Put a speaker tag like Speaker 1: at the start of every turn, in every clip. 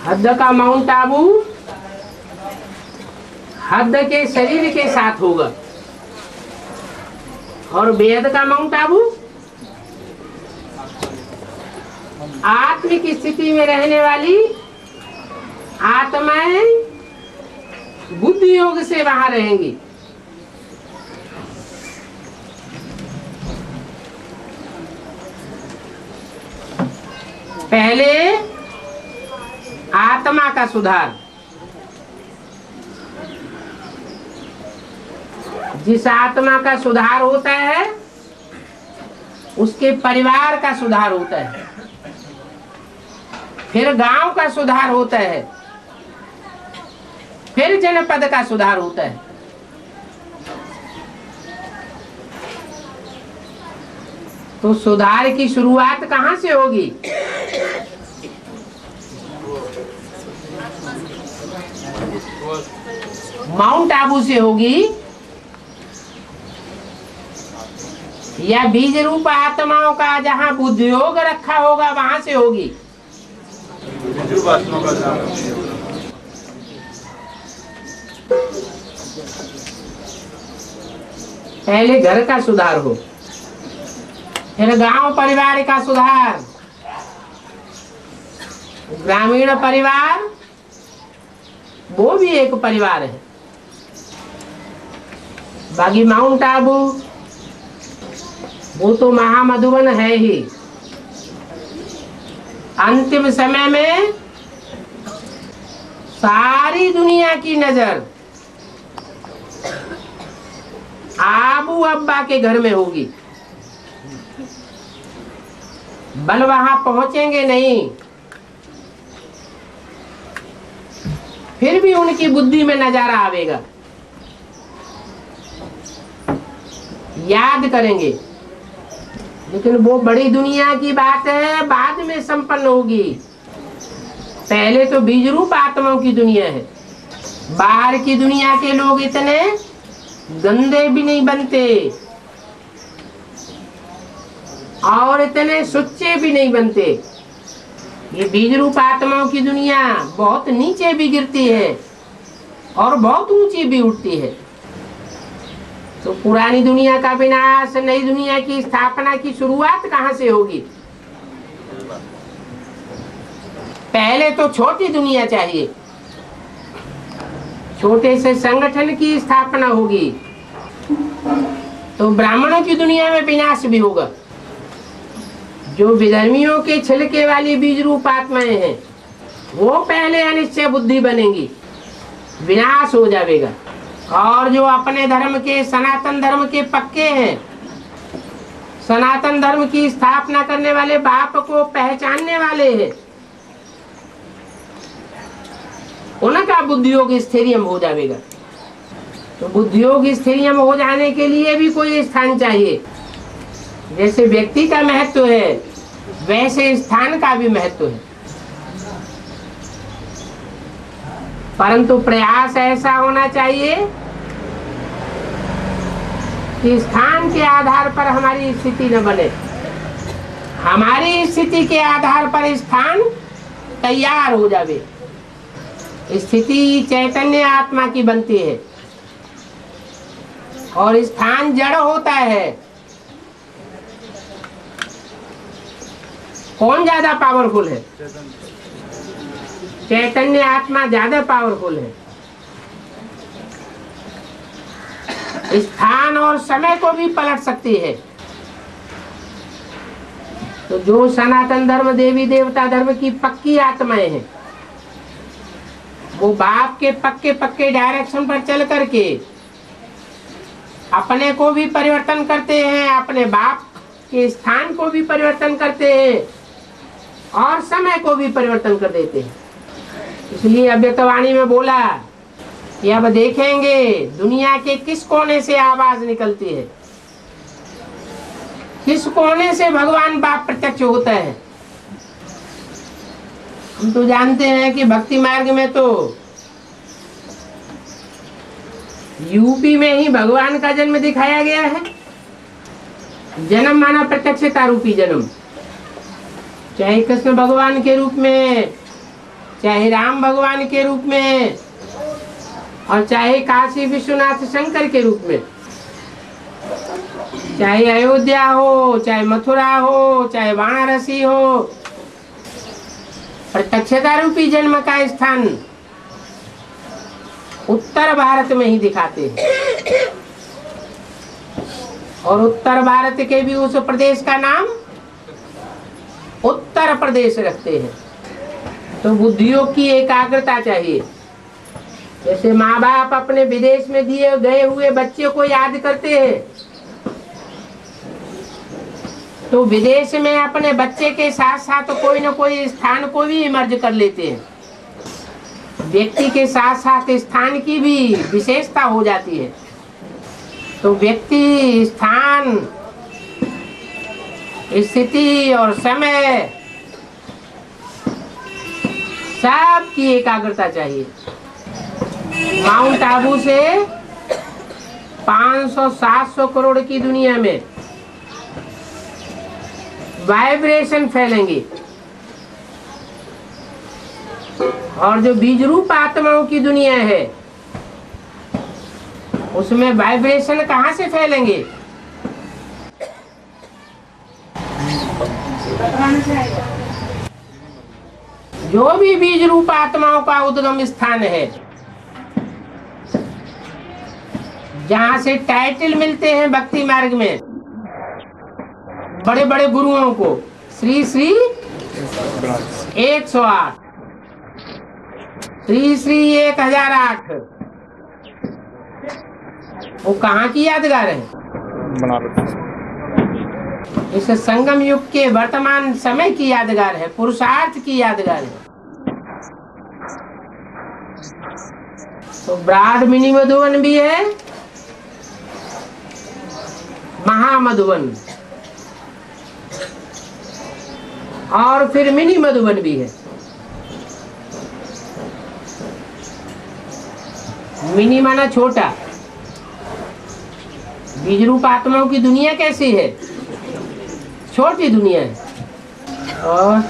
Speaker 1: हद का माउंट आबू हद के शरीर के साथ होगा और बेहद का माउंट आबू आत्मिक स्थिति में रहने वाली आत्माएं बुद्धि योग से वहां रहेंगी। पहले आत्मा का सुधार, जिस आत्मा का सुधार होता है उसके परिवार का सुधार होता है, फिर गांव का सुधार होता है, फिर जनपद का सुधार होता है। तो सुधार की शुरुआत कहां से होगी? माउंट आबू से होगी या बीज रूप आत्माओं का जहां बुद्धि योग रखा होगा वहां से होगी? पहले घर का सुधार हो, फिर गांव परिवार का सुधार, ग्रामीण परिवार वो भी एक परिवार है। बाकी माउंट आबू वो तो महामधुबन है ही। अंतिम समय में सारी दुनिया की नजर आबू अब्बा के घर में होगी। बल वहां पहुंचेंगे नहीं, फिर भी उनकी बुद्धि में नजारा आवेगा, याद करेंगे। लेकिन वो बड़ी दुनिया की बात है, बाद में संपन्न होगी। पहले तो बीज रूप आत्माओं की दुनिया है। बाहर की दुनिया के लोग इतने गंदे भी नहीं बनते और इतने सुच्चे भी नहीं बनते। ये बीज रूप आत्माओं की दुनिया बहुत नीचे भी गिरती है और बहुत ऊंची भी उठती है। तो पुरानी दुनिया का विनाश, नई दुनिया की स्थापना की शुरुआत कहां से होगी? पहले तो छोटी दुनिया चाहिए, छोटे से संगठन की स्थापना होगी, तो ब्राह्मणों की दुनिया में विनाश भी होगा। जो विधर्मियों के छिलके वाली बीज रूप आत्माएं हैं वो पहले अनिश्चय बुद्धि बनेंगी, विनाश हो जाएगा। और जो अपने धर्म के, सनातन धर्म के पक्के हैं, सनातन धर्म की स्थापना करने वाले बाप को पहचानने वाले हैं, उनका बुद्धियोग स्थैर्य हो जाएगा। तो बुद्धियोग स्थैर्य हो जाने के लिए भी कोई स्थान चाहिए। जैसे व्यक्ति का महत्व है वैसे स्थान का भी महत्व है, परंतु प्रयास ऐसा होना चाहिए कि स्थान के आधार पर हमारी स्थिति न बने, हमारी स्थिति के आधार पर स्थान तैयार हो जावे। स्थिति चैतन्य आत्मा की बनती है और स्थान जड़ होता है। कौन ज्यादा पावरफुल है? चैतन्य आत्मा ज्यादा पावरफुल है। स्थान और समय को भी पलट सकती है। तो जो सनातन धर्म, देवी देवता धर्म की पक्की आत्माएं हैं, वो बाप के पक्के पक्के डायरेक्शन पर चल करके अपने को भी परिवर्तन करते हैं, अपने बाप के स्थान को भी परिवर्तन करते हैं और समय को भी परिवर्तन कर देते हैं। इसलिए अव्यक्तवाणी में बोला कि अब देखेंगे दुनिया के किस कोने से आवाज निकलती है, किस कोने से भगवान बाप प्रत्यक्ष होता है। हम तो जानते हैं कि भक्ति मार्ग में तो यूपी में ही भगवान का जन्म दिखाया गया है। जन्म माना प्रत्यक्षता रूपी जन्म, चाहे कृष्ण भगवान के रूप में, चाहे राम भगवान के रूप में और चाहे काशी विश्वनाथ शंकर के रूप में, चाहे अयोध्या हो, चाहे मथुरा हो, चाहे वाराणसी हो, प्रत्यक्षता रूपी जन्म का स्थान उत्तर भारत में ही दिखाते हैं। और उत्तर भारत के भी उस प्रदेश का नाम उत्तर प्रदेश रखते हैं। तो बुद्धियों की एकाग्रता चाहिए। जैसे माँ बाप अपने विदेश में दिए गए हुए बच्चे को याद करते हैं, तो विदेश में अपने बच्चे के साथ साथ कोई न कोई स्थान को भी मर्ज कर लेते हैं। व्यक्ति के साथ साथ स्थान की भी विशेषता हो जाती है। तो व्यक्ति, स्थान, स्थिति और समय सब की एकाग्रता चाहिए। माउंट आबू से 500-700 करोड़ की दुनिया में वाइब्रेशन फैलेंगे, और जो बीज रूप आत्माओं की दुनिया है उसमें वाइब्रेशन कहाँ से फैलेंगे? जो भी बीज रूप आत्माओं का उद्गम स्थान है, जहाँ से टाइटल मिलते हैं भक्ति मार्ग में बड़े बड़े गुरुओं को, श्री श्री 108, श्री श्री 1008, वो कहाँ की यादगार है?
Speaker 2: बनारस।
Speaker 1: इस संगम युग के वर्तमान समय की यादगार है, पुरुषार्थ की यादगार है। तो ब्राड मिनी मधुवन भी है, महामधुवन, और फिर मिनी मधुवन भी है। मिनी माना छोटा। बीज रूप आत्माओं की दुनिया कैसी है? छोटी दुनिया है। और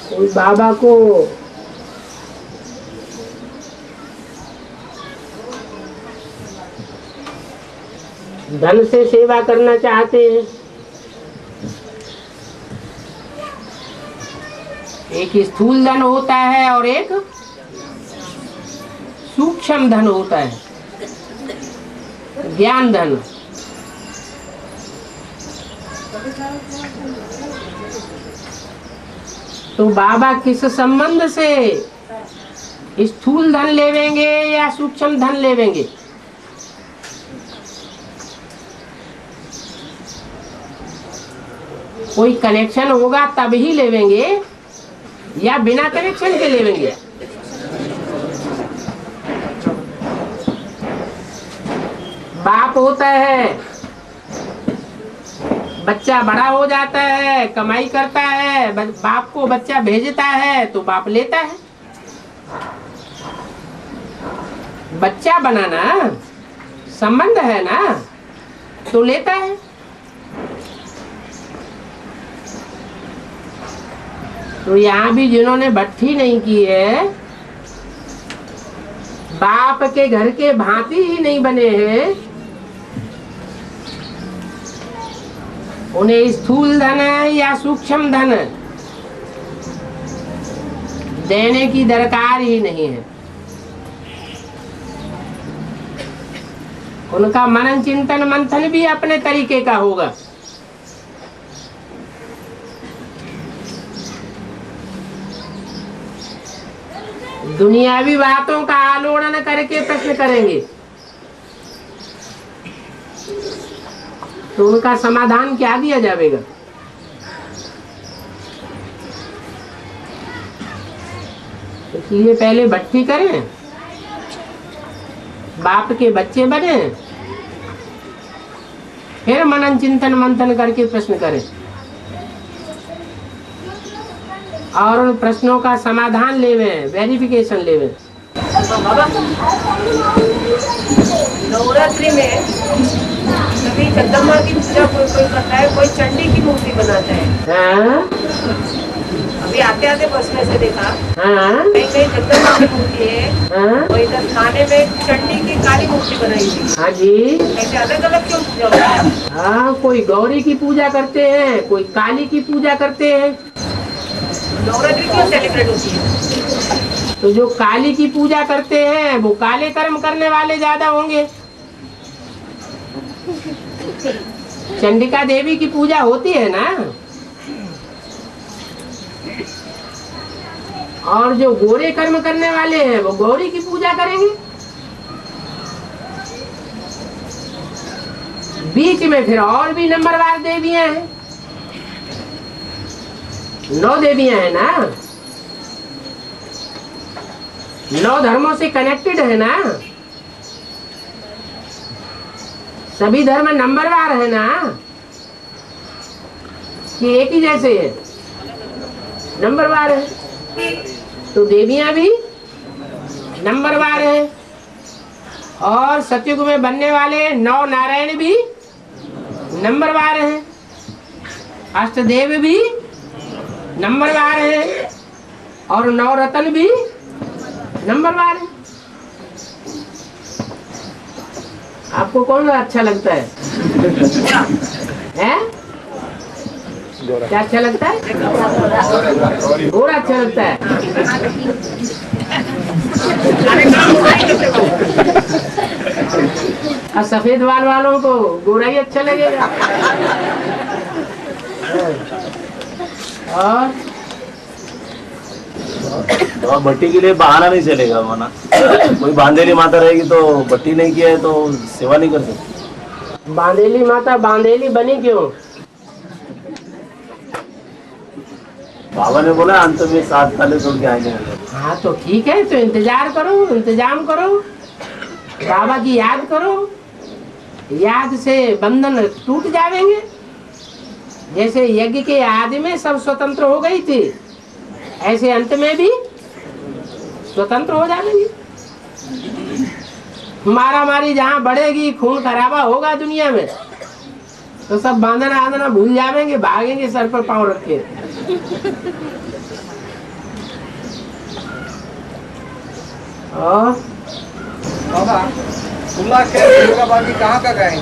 Speaker 1: कोई बाबा को धन से सेवा करना चाहते हैं। एक स्थूल धन होता है और एक सूक्ष्म धन होता है, ज्ञान धन। तो बाबा किस संबंध से स्थूल धन लेवेंगे या सूक्ष्म धन लेवेंगे? कोई कनेक्शन होगा तब ही लेवेंगे या बिना कनेक्शन के लेवेंगे? बाप होता है, बच्चा बड़ा हो जाता है, कमाई करता है, बाप को बच्चा भेजता है तो बाप लेता है। बच्चा बनाना संबंध है ना, तो लेता है। तो यहाँ भी जिन्होंने भट्ठी नहीं की है, बाप के घर के भांति ही नहीं बने हैं, उन्हें स्थूल धन या सूक्ष्म धन देने की दरकार ही नहीं है। उनका मनन चिंतन मंथन भी अपने तरीके का होगा। दुनियावी बातों का आलोड़न करके प्रश्न करेंगे। तो उनका समाधान क्या दिया जाएगा? इसलिए पहले भट्टी करें, बाप के बच्चे बने, फिर मनन चिंतन मंथन करके प्रश्न करें और उन प्रश्नों का समाधान लेवे, वेरिफिकेशन लेवे।
Speaker 2: नवरात्रि में कभी जगदम्बा की पूजा कोई करता है, कोई चंडी की मूर्ति बनाता है।
Speaker 1: हाँ?
Speaker 2: अभी आते आते बस में से देखा,
Speaker 1: हाँ?
Speaker 2: कहीं कहीं जगदम्बा की मूर्ति है,
Speaker 1: हाँ?
Speaker 2: और इधर थाने में चंडी की काली मूर्ति बनाई थी।
Speaker 1: हाँ जी।
Speaker 2: ऐसे अलग अलग क्यों पूजा होता है?
Speaker 1: हाँ, कोई गौरी की पूजा करते हैं, कोई काली की पूजा करते हैं।
Speaker 2: नवरात्रि क्यों सेलिब्रेट होती है?
Speaker 1: तो जो काली की पूजा करते हैं वो काले कर्म करने वाले ज्यादा होंगे। चंडिका देवी की पूजा होती है ना, और जो गोरे कर्म करने वाले हैं वो गौरी की पूजा करेंगे। बीच में फिर और भी नंबरवार देवियां हैं, 9 देवियां हैं ना, 9 धर्मों से कनेक्टेड है ना, सभी धर्म नंबरवार है ना, कि एक ही जैसे है? नंबरवार है। तो देवियां भी नंबरवार है, और सतयुग में बनने वाले 9 नारायण भी नंबरवार हैं, अष्टदेव भी नंबरवार है, और 9 रतन भी नंबरवार है। आपको कौन अच्छा लगता है? हैं? क्या अच्छा लगता है? घोड़ा अच्छा लगता है। और सफेद बाल वालों को गोरा ही अच्छा लगेगा। और
Speaker 3: तो भट्टी के लिए बहाना नहीं चलेगा वरना कोई बांधेली माता रहेगी तो भट्टी नहीं किया है तो सेवा नहीं कर सकती।
Speaker 1: बांधेली माता बांधेली बनी क्यों?
Speaker 3: बाबा ने बोला अंत में 7 ताले तोड़ के आएंगे।
Speaker 1: हाँ तो ठीक है, तो इंतजार करो, इंतजाम करो, बाबा की याद करो, याद से बंधन टूट जाएंगे। जैसे यज्ञ के आदि में सब स्वतंत्र हो गई थी, ऐसे अंत में भी स्वतंत्र हो जाएंगे। मारा मारी जहाँ बढ़ेगी, खून खराबा होगा दुनिया में, तो सब बांधना आंधना भूल जाएंगे, भागेंगे सर पर पांव रख के।
Speaker 4: बाबा, खुला खेल फरुखाबादी कहाँ का गए?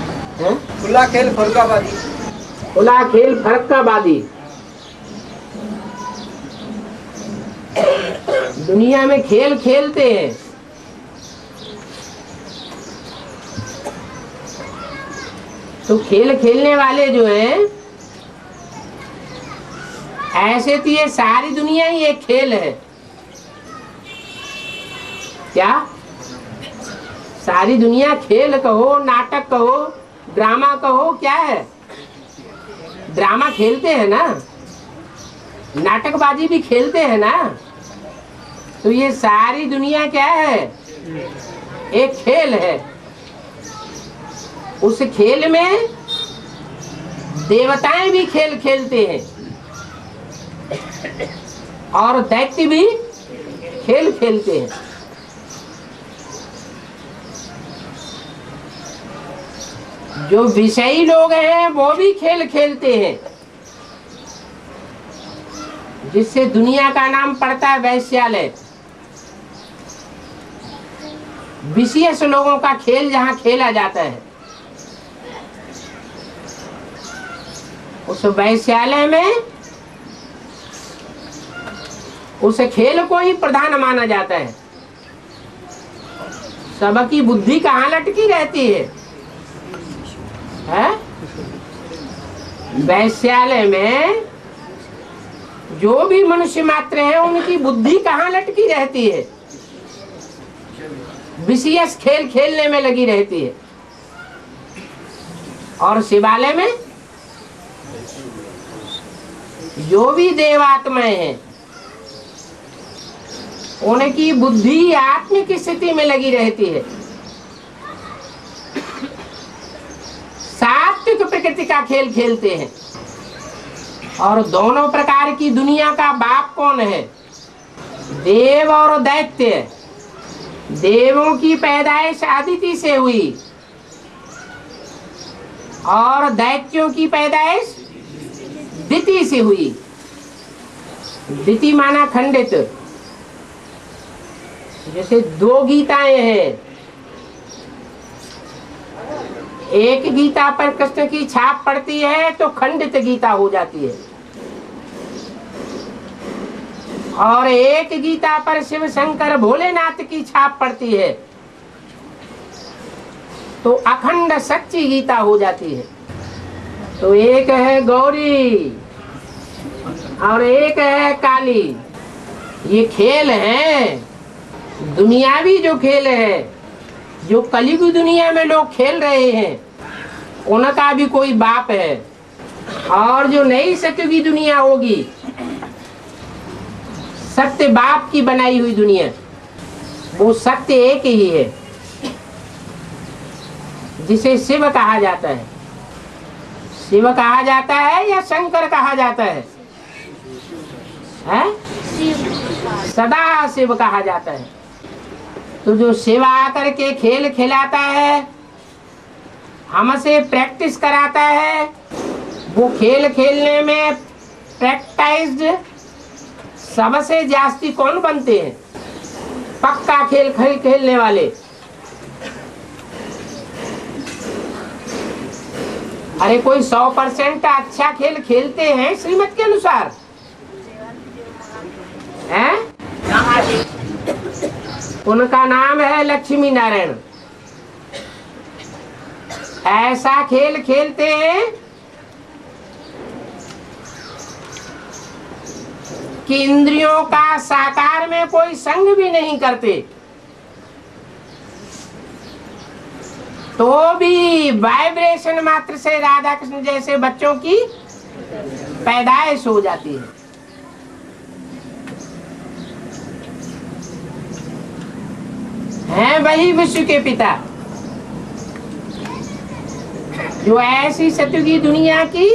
Speaker 4: खुला खेल फरुखाबादी।
Speaker 1: खुला खेल फरुखाबादी दुनिया में खेल खेलते हैं। तो खेल खेलने वाले जो हैं, ऐसे तो ये सारी दुनिया ही एक खेल है। क्या सारी दुनिया खेल कहो, नाटक कहो, ड्रामा कहो, क्या है? ड्रामा खेलते हैं ना, नाटकबाजी भी खेलते हैं ना। तो ये सारी दुनिया क्या है? एक खेल है। उस खेल में देवताएं भी खेल खेलते हैं और दैत्य भी खेल खेलते हैं। जो विषयी लोग हैं वो भी खेल खेलते हैं, जिससे दुनिया का नाम पड़ता है वैश्यालय। विशेष लोगों का खेल जहां खेला जाता है, उस वैश्यालय में उस खेल को ही प्रधान माना जाता है। सबकी बुद्धि कहाँ लटकी रहती है? वैश्यालय में जो भी मनुष्य मात्र हैं उनकी बुद्धि कहाँ लटकी रहती है? विशेष खेल खेलने में लगी रहती है। और शिवालय में जो भी देवात्माएं हैं उनकी बुद्धि आत्मिक स्थिति में लगी रहती है, सात्विक प्रकृति का खेल खेलते हैं। और दोनों प्रकार की दुनिया का बाप कौन है? देव और दैत्य। देवों की पैदाइश अदिति से हुई और दैत्यों की पैदाइश दिति से हुई। दिति माना खंडित। जैसे दो गीताएं हैं, एक गीता पर कृष्ण की छाप पड़ती है तो खंडित गीता हो जाती है, और एक गीता पर शिव शंकर भोलेनाथ की छाप पड़ती है तो अखंड सच्ची गीता हो जाती है। तो एक है गौरी और एक है काली। ये खेल हैं, दुनियावी जो खेल है, जो कलयुग दुनिया में लोग खेल रहे हैं, उनका भी कोई बाप है। और जो नई सत्युगी दुनिया होगी, सत्य बाप की बनाई हुई दुनिया, वो सत्य एक ही है, जिसे शिव कहा जाता है। शिव कहा जाता है या शंकर कहा जाता है? सदा शिव कहा जाता है। तो जो शिव आकर के खेल खिलाता है, हमसे प्रैक्टिस कराता है, वो खेल खेलने में प्रैक्टाइज्ड सबसे जास्ती कौन बनते हैं? पक्का खेल खेलने वाले। अरे कोई 100% अच्छा खेल खेलते हैं श्रीमत के अनुसार, हैं? उनका नाम है लक्ष्मी नारायण। ऐसा खेल खेलते हैं कि इंद्रियों का साकार में कोई संग भी नहीं करते, तो भी वाइब्रेशन मात्र से राधा कृष्ण जैसे बच्चों की पैदाइश हो जाती है। हैं वही विश्व के पिता, जो ऐसी सत्युगी दुनिया की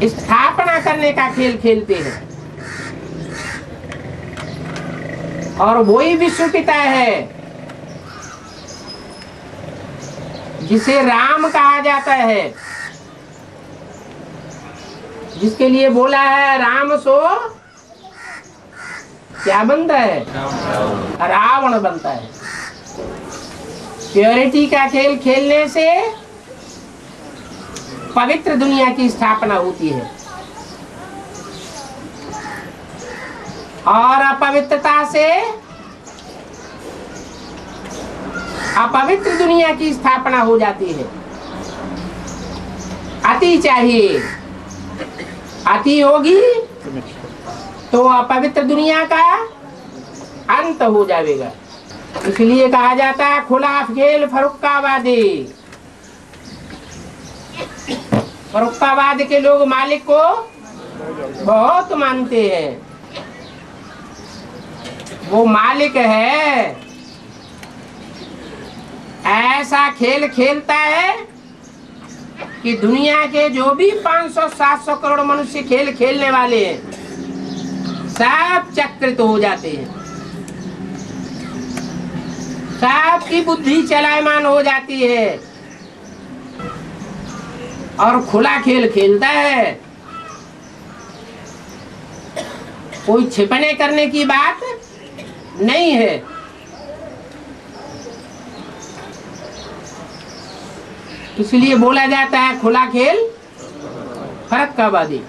Speaker 1: स्थापना करने का खेल खेलते हैं। और वही विश्व पिता है जिसे राम कहा जाता है, जिसके लिए बोला है राम सो क्या बनता है? रावण बनता है। प्योरिटी का खेल खेलने से पवित्र दुनिया की स्थापना होती है, और अपवित्रता से अपवित्र दुनिया की स्थापना हो जाती है। अति चाहिए, अति होगी तो अपवित्र दुनिया का अंत हो जाएगा। इसलिए कहा जाता है खुला खेल फरुक्कावादी। फरुक्कावाद के लोग मालिक को बहुत मानते हैं। वो मालिक है, ऐसा खेल खेलता है कि दुनिया के जो भी 500-700 करोड़ मनुष्य खेल खेलने वाले हैं, सब चक्रित हो जाते हैं, सबकी बुद्धि चलायमान हो जाती है, और खुला खेल खेलता है। कोई छिपने करने की बात नहीं है। इसलिए बोला जाता है खुला खेल फरक्कावादी।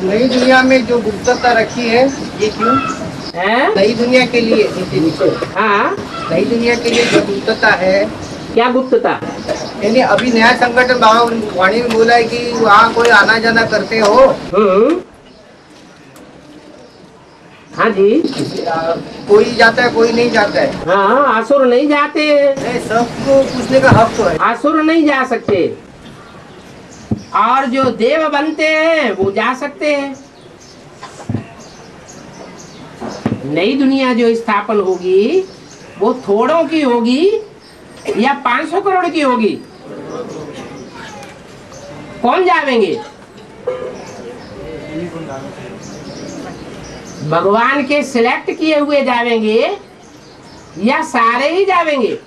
Speaker 4: नई दुनिया में जो गुप्तता रखी है, ये क्यों
Speaker 1: है?
Speaker 4: नई दुनिया के लिए?
Speaker 1: हाँ,
Speaker 4: नई दुनिया के लिए जो गुप्तता है,
Speaker 1: क्या गुप्तता?
Speaker 4: यानी अभी नया संगठन वाणी में बोला है कि वहाँ कोई आना जाना करते हो,
Speaker 1: हाँ जी।
Speaker 4: कोई जाता है कोई नहीं जाता है।
Speaker 1: हाँ, असुर नहीं जाते हैं।
Speaker 4: नहीं, सबको पूछने का हक तो है।
Speaker 1: असुर नहीं जा सकते, और जो देव बनते हैं वो जा सकते हैं। नई दुनिया जो स्थापन होगी वो थोड़ों की होगी या 500 करोड़ की होगी? कौन जावेंगे? भगवान के सिलेक्ट किए हुए जावेंगे या सारे ही जावेंगे?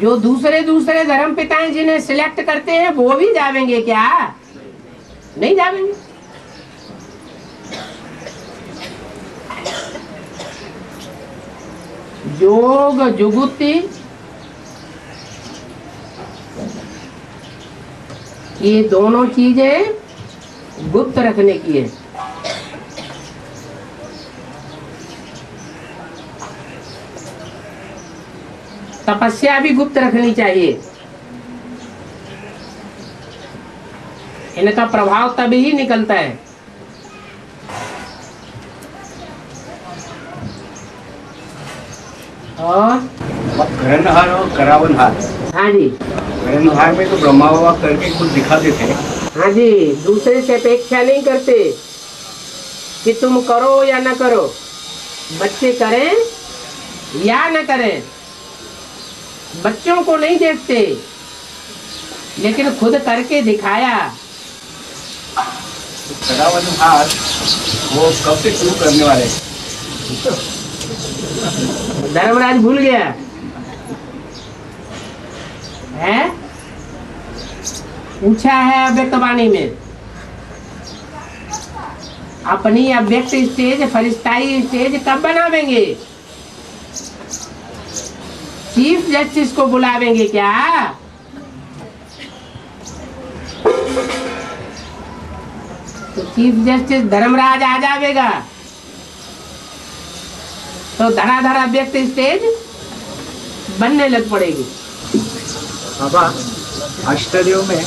Speaker 1: जो दूसरे दूसरे धर्म पिताएं जिन्हें सिलेक्ट करते हैं वो भी जावेंगे क्या? नहीं जावेंगे। योग जुगुति ये दोनों चीजें गुप्त रखने की है। तपस्या भी गुप्त रखनी चाहिए। इनका प्रभाव तभी ही निकलता है। और
Speaker 4: घरनहार और करावनहार।
Speaker 1: हाँ जी।
Speaker 4: घरनहार में तो ब्रह्मा बाबा करके कुछ दिखाते थे।
Speaker 1: हाँ जी, दूसरे से अपेक्षा नहीं करते कि तुम करो या न करो, बच्चे करें या न करें। बच्चों को नहीं देखते, लेकिन खुद करके दिखाया।
Speaker 4: करावनहार वो कब से शुरू करने वाले?
Speaker 1: धर्मराज भूल गया है? पूछा है अव्यक्त वाणी में। अपनी अव्यक्त स्टेज, फरिश्ताई स्टेज कब बनावेंगे? चीफ जस्टिस को बुलावेंगे क्या? तो चीफ जस्टिस धर्मराज आ जाएगा तो धड़ाधड़ व्यक्त स्टेज बनने लग पड़ेगी।
Speaker 4: बाबा, अष्टदेव में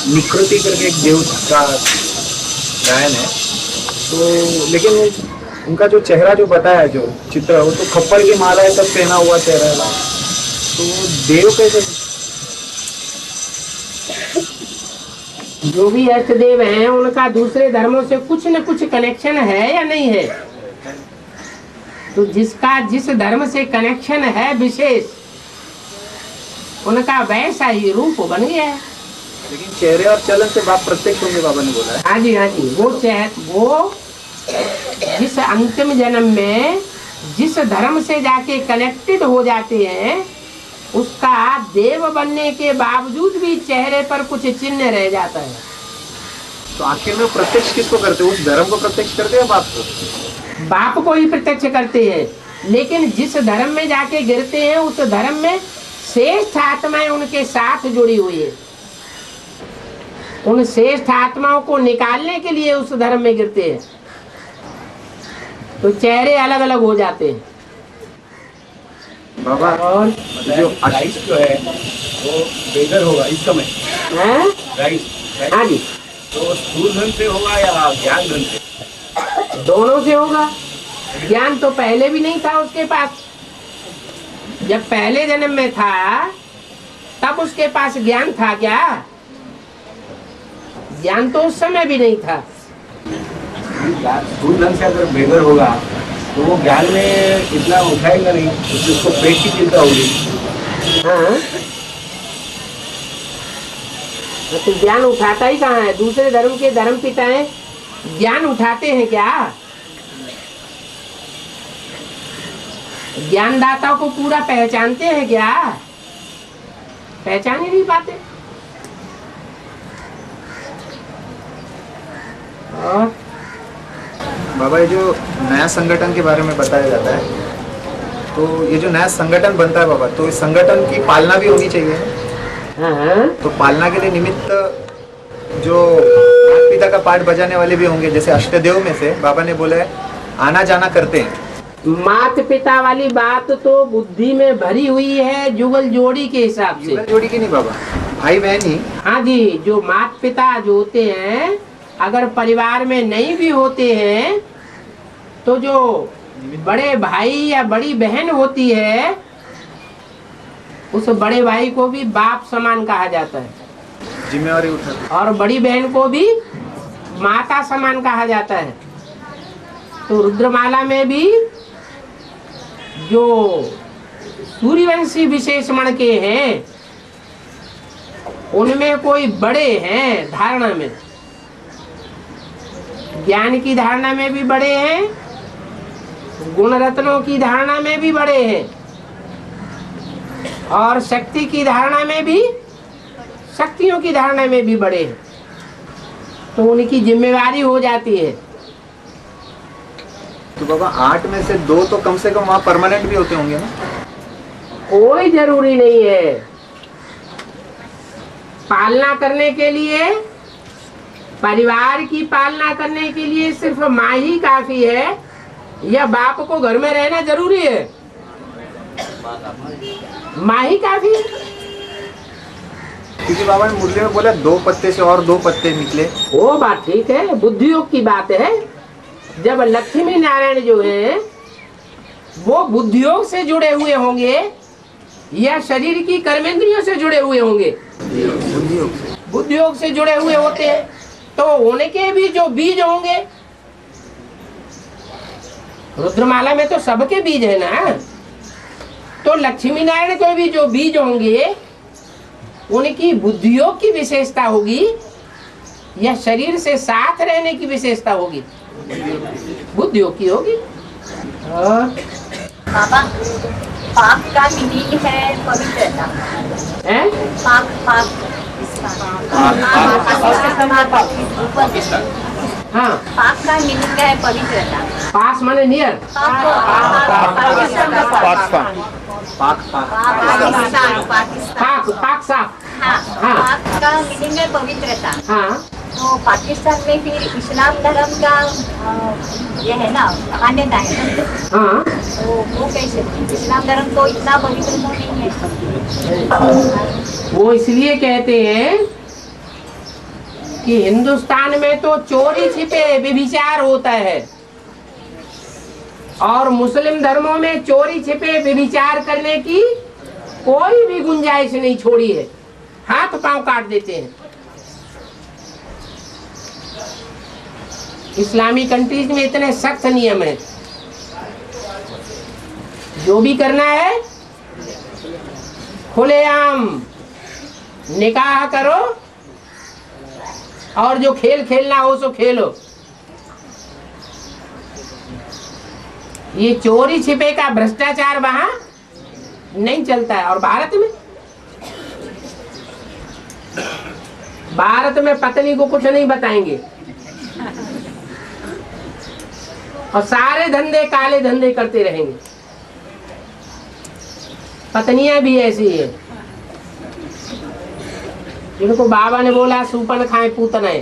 Speaker 4: निकृति करके एक देव का गायन है, तो लेकिन उनका जो चेहरा जो बताया, जो चित्र, वो तो खप्पर की माला है, सब पहना हुआ चेहरा है, तो देव कैसे?
Speaker 1: जो भी अष्टदेव हैं उनका दूसरे धर्मों से कुछ न कुछ कनेक्शन है या नहीं है? तो जिसका जिस धर्म से कनेक्शन है विशेष, उनका वैसा ही रूप बन गया है।
Speaker 4: लेकिन चेहरे और चलन से बाप प्रत्यक्ष होंगे, बाबा ने बोला है।
Speaker 1: हाँ जी, हाँ जी। वो जिस अंतिम जन्म में जिस धर्म से जाके कनेक्टेड हो जाते हैं, उसका देव बनने के बावजूद भी चेहरे पर कुछ चिन्ह रह जाता है।
Speaker 4: तो आखिर में प्रत्यक्ष किसको करते हैं? उस धर्म को प्रत्यक्ष करते हैं, बाप को?
Speaker 1: बाप को ही प्रत्यक्ष करते हैं, लेकिन जिस धर्म में जाके गिरते हैं उस धर्म में श्रेष्ठ आत्माएं उनके साथ जुड़ी हुई है। उन श्रेष्ठ आत्माओं को निकालने के लिए उस धर्म में गिरते हैं, तो चेहरे अलग अलग हो जाते हैं।
Speaker 4: बाबा,
Speaker 1: और
Speaker 4: जो राइस जो है वो बेगर होगा इस समय? राइस
Speaker 1: हाँ जी,
Speaker 4: तो स्थूल धन से होगा या ज्ञान धन से?
Speaker 1: दोनों से होगा। ज्ञान तो पहले भी नहीं था उसके पास। जब पहले जन्म में था तब उसके पास ज्ञान था क्या? ज्ञान तो उस समय भी नहीं था।
Speaker 4: स्थूल धन से अगर बेगर होगा तो वो ज्ञान में इतना उठाएगा नहीं, उसको पेट की चिंता होगी।
Speaker 1: हाँ, तो ज्ञान उठाता ही कहाँ है? दूसरे धर्म के धर्म पिताएं ज्ञान उठाते हैं क्या? ज्ञानदाता को पूरा पहचानते हैं क्या? पहचान ही नहीं पाते। और
Speaker 4: बाबा, ये जो नया संगठन के बारे में बताया जाता है, तो ये जो नया संगठन बनता है बाबा, तो इस संगठन की पालना भी होनी चाहिए।
Speaker 1: हाँ,
Speaker 4: तो पालना के लिए निमित्त जो पिता का पाठ बजाने वाले भी होंगे, जैसे अष्टदेव में से बाबा ने बोला है आना जाना करते हैं।
Speaker 1: मात पिता वाली बात तो बुद्धि में भरी हुई है जुगल जोड़ी के हिसाब से।
Speaker 4: जुगल जोड़ी की नहीं बाबा, भाई बहन ही।
Speaker 1: हाँ जी, जो मात पिता जो होते हैं, अगर परिवार में नहीं भी होते हैं तो जो बड़े भाई या बड़ी बहन होती है, उस बड़े भाई को भी बाप समान कहा जाता है,
Speaker 4: जिम्मेवारी उठाते।
Speaker 1: और बड़ी बहन को भी माता समान कहा जाता है। तो रुद्रमाला में भी जो सूर्यवंशी विशेष मण के हैं, उनमें कोई बड़े हैं धारणा में, ज्ञान की धारणा में भी बड़े हैं, गुण रत्नों की धारणा में भी बड़े हैं, और शक्ति की धारणा में भी, शक्तियों की धारणा में भी बड़े हैं। तो उनकी जिम्मेवारी हो जाती है।
Speaker 4: तो बाबा 8 में से 2 तो कम से कम वहाँ परमानेंट भी होते होंगे ना?
Speaker 1: कोई जरूरी नहीं है। पालना करने के लिए, परिवार की पालना करने के लिए सिर्फ माँ ही काफी है, या बाप को घर में रहना जरूरी है? माँ ही काफी है।
Speaker 4: क्योंकि बाबा ने मुरली में बोला 2 पत्ते से और 2 पत्ते निकले।
Speaker 1: वो बात ठीक है, बुद्धियोग की बात है। जब लक्ष्मी नारायण जो है वो बुद्धियोग से जुड़े हुए होंगे या शरीर की कर्मेंद्रियों से जुड़े हुए होंगे? बुद्धियोग से जुड़े हुए होते हैं, तो उनके भी जो बीज होंगे, रुद्रमाला में तो सबके बीज है ना, तो लक्ष्मी नारायण के भी जो बीज होंगे, उनकी बुद्धियोग की विशेषता होगी या शरीर से साथ रहने की विशेषता होगी? बुद्धियोग की होगी।
Speaker 5: बाबा, पाक का मीनिंग है पवित्रता।
Speaker 1: है?
Speaker 5: पाक पाक
Speaker 1: हाँ,
Speaker 5: पाक का मीनिंग है पवित्रता।
Speaker 1: पास माने नियर।
Speaker 5: पाकिस्तान
Speaker 1: पाक, पाक साफ।
Speaker 5: हाँ,
Speaker 1: हाँ।
Speaker 5: पाक का मीनिंग है पवित्रता।
Speaker 1: हाँ,
Speaker 5: तो पाकिस्तान में फिर इस्लाम धर्म का ये है ना मान्यता है,
Speaker 1: हाँ।
Speaker 5: तो वो कैसे? इस्लाम धर्म तो इतना पवित्र तो नहीं है।
Speaker 1: वो इसलिए कहते हैं कि हिंदुस्तान में तो चोरी छिपे व्यभिचार होता है, और मुस्लिम धर्मों में चोरी छिपे व्यभिचार करने की कोई भी गुंजाइश नहीं छोड़ी है। हाथ पांव काट देते हैं। इस्लामी कंट्रीज में इतने सख्त नियम है, जो भी करना है खुलेआम निकाह करो, और जो खेल खेलना हो सो खेलो। ये चोरी छिपे का भ्रष्टाचार वहां नहीं चलता है। और भारत में पत्नी को कुछ नहीं बताएंगे, और सारे धंधे काले धंधे करते रहेंगे। पत्नियां भी ऐसी है, जिनको बाबा ने बोला सूपन खाए पूतने।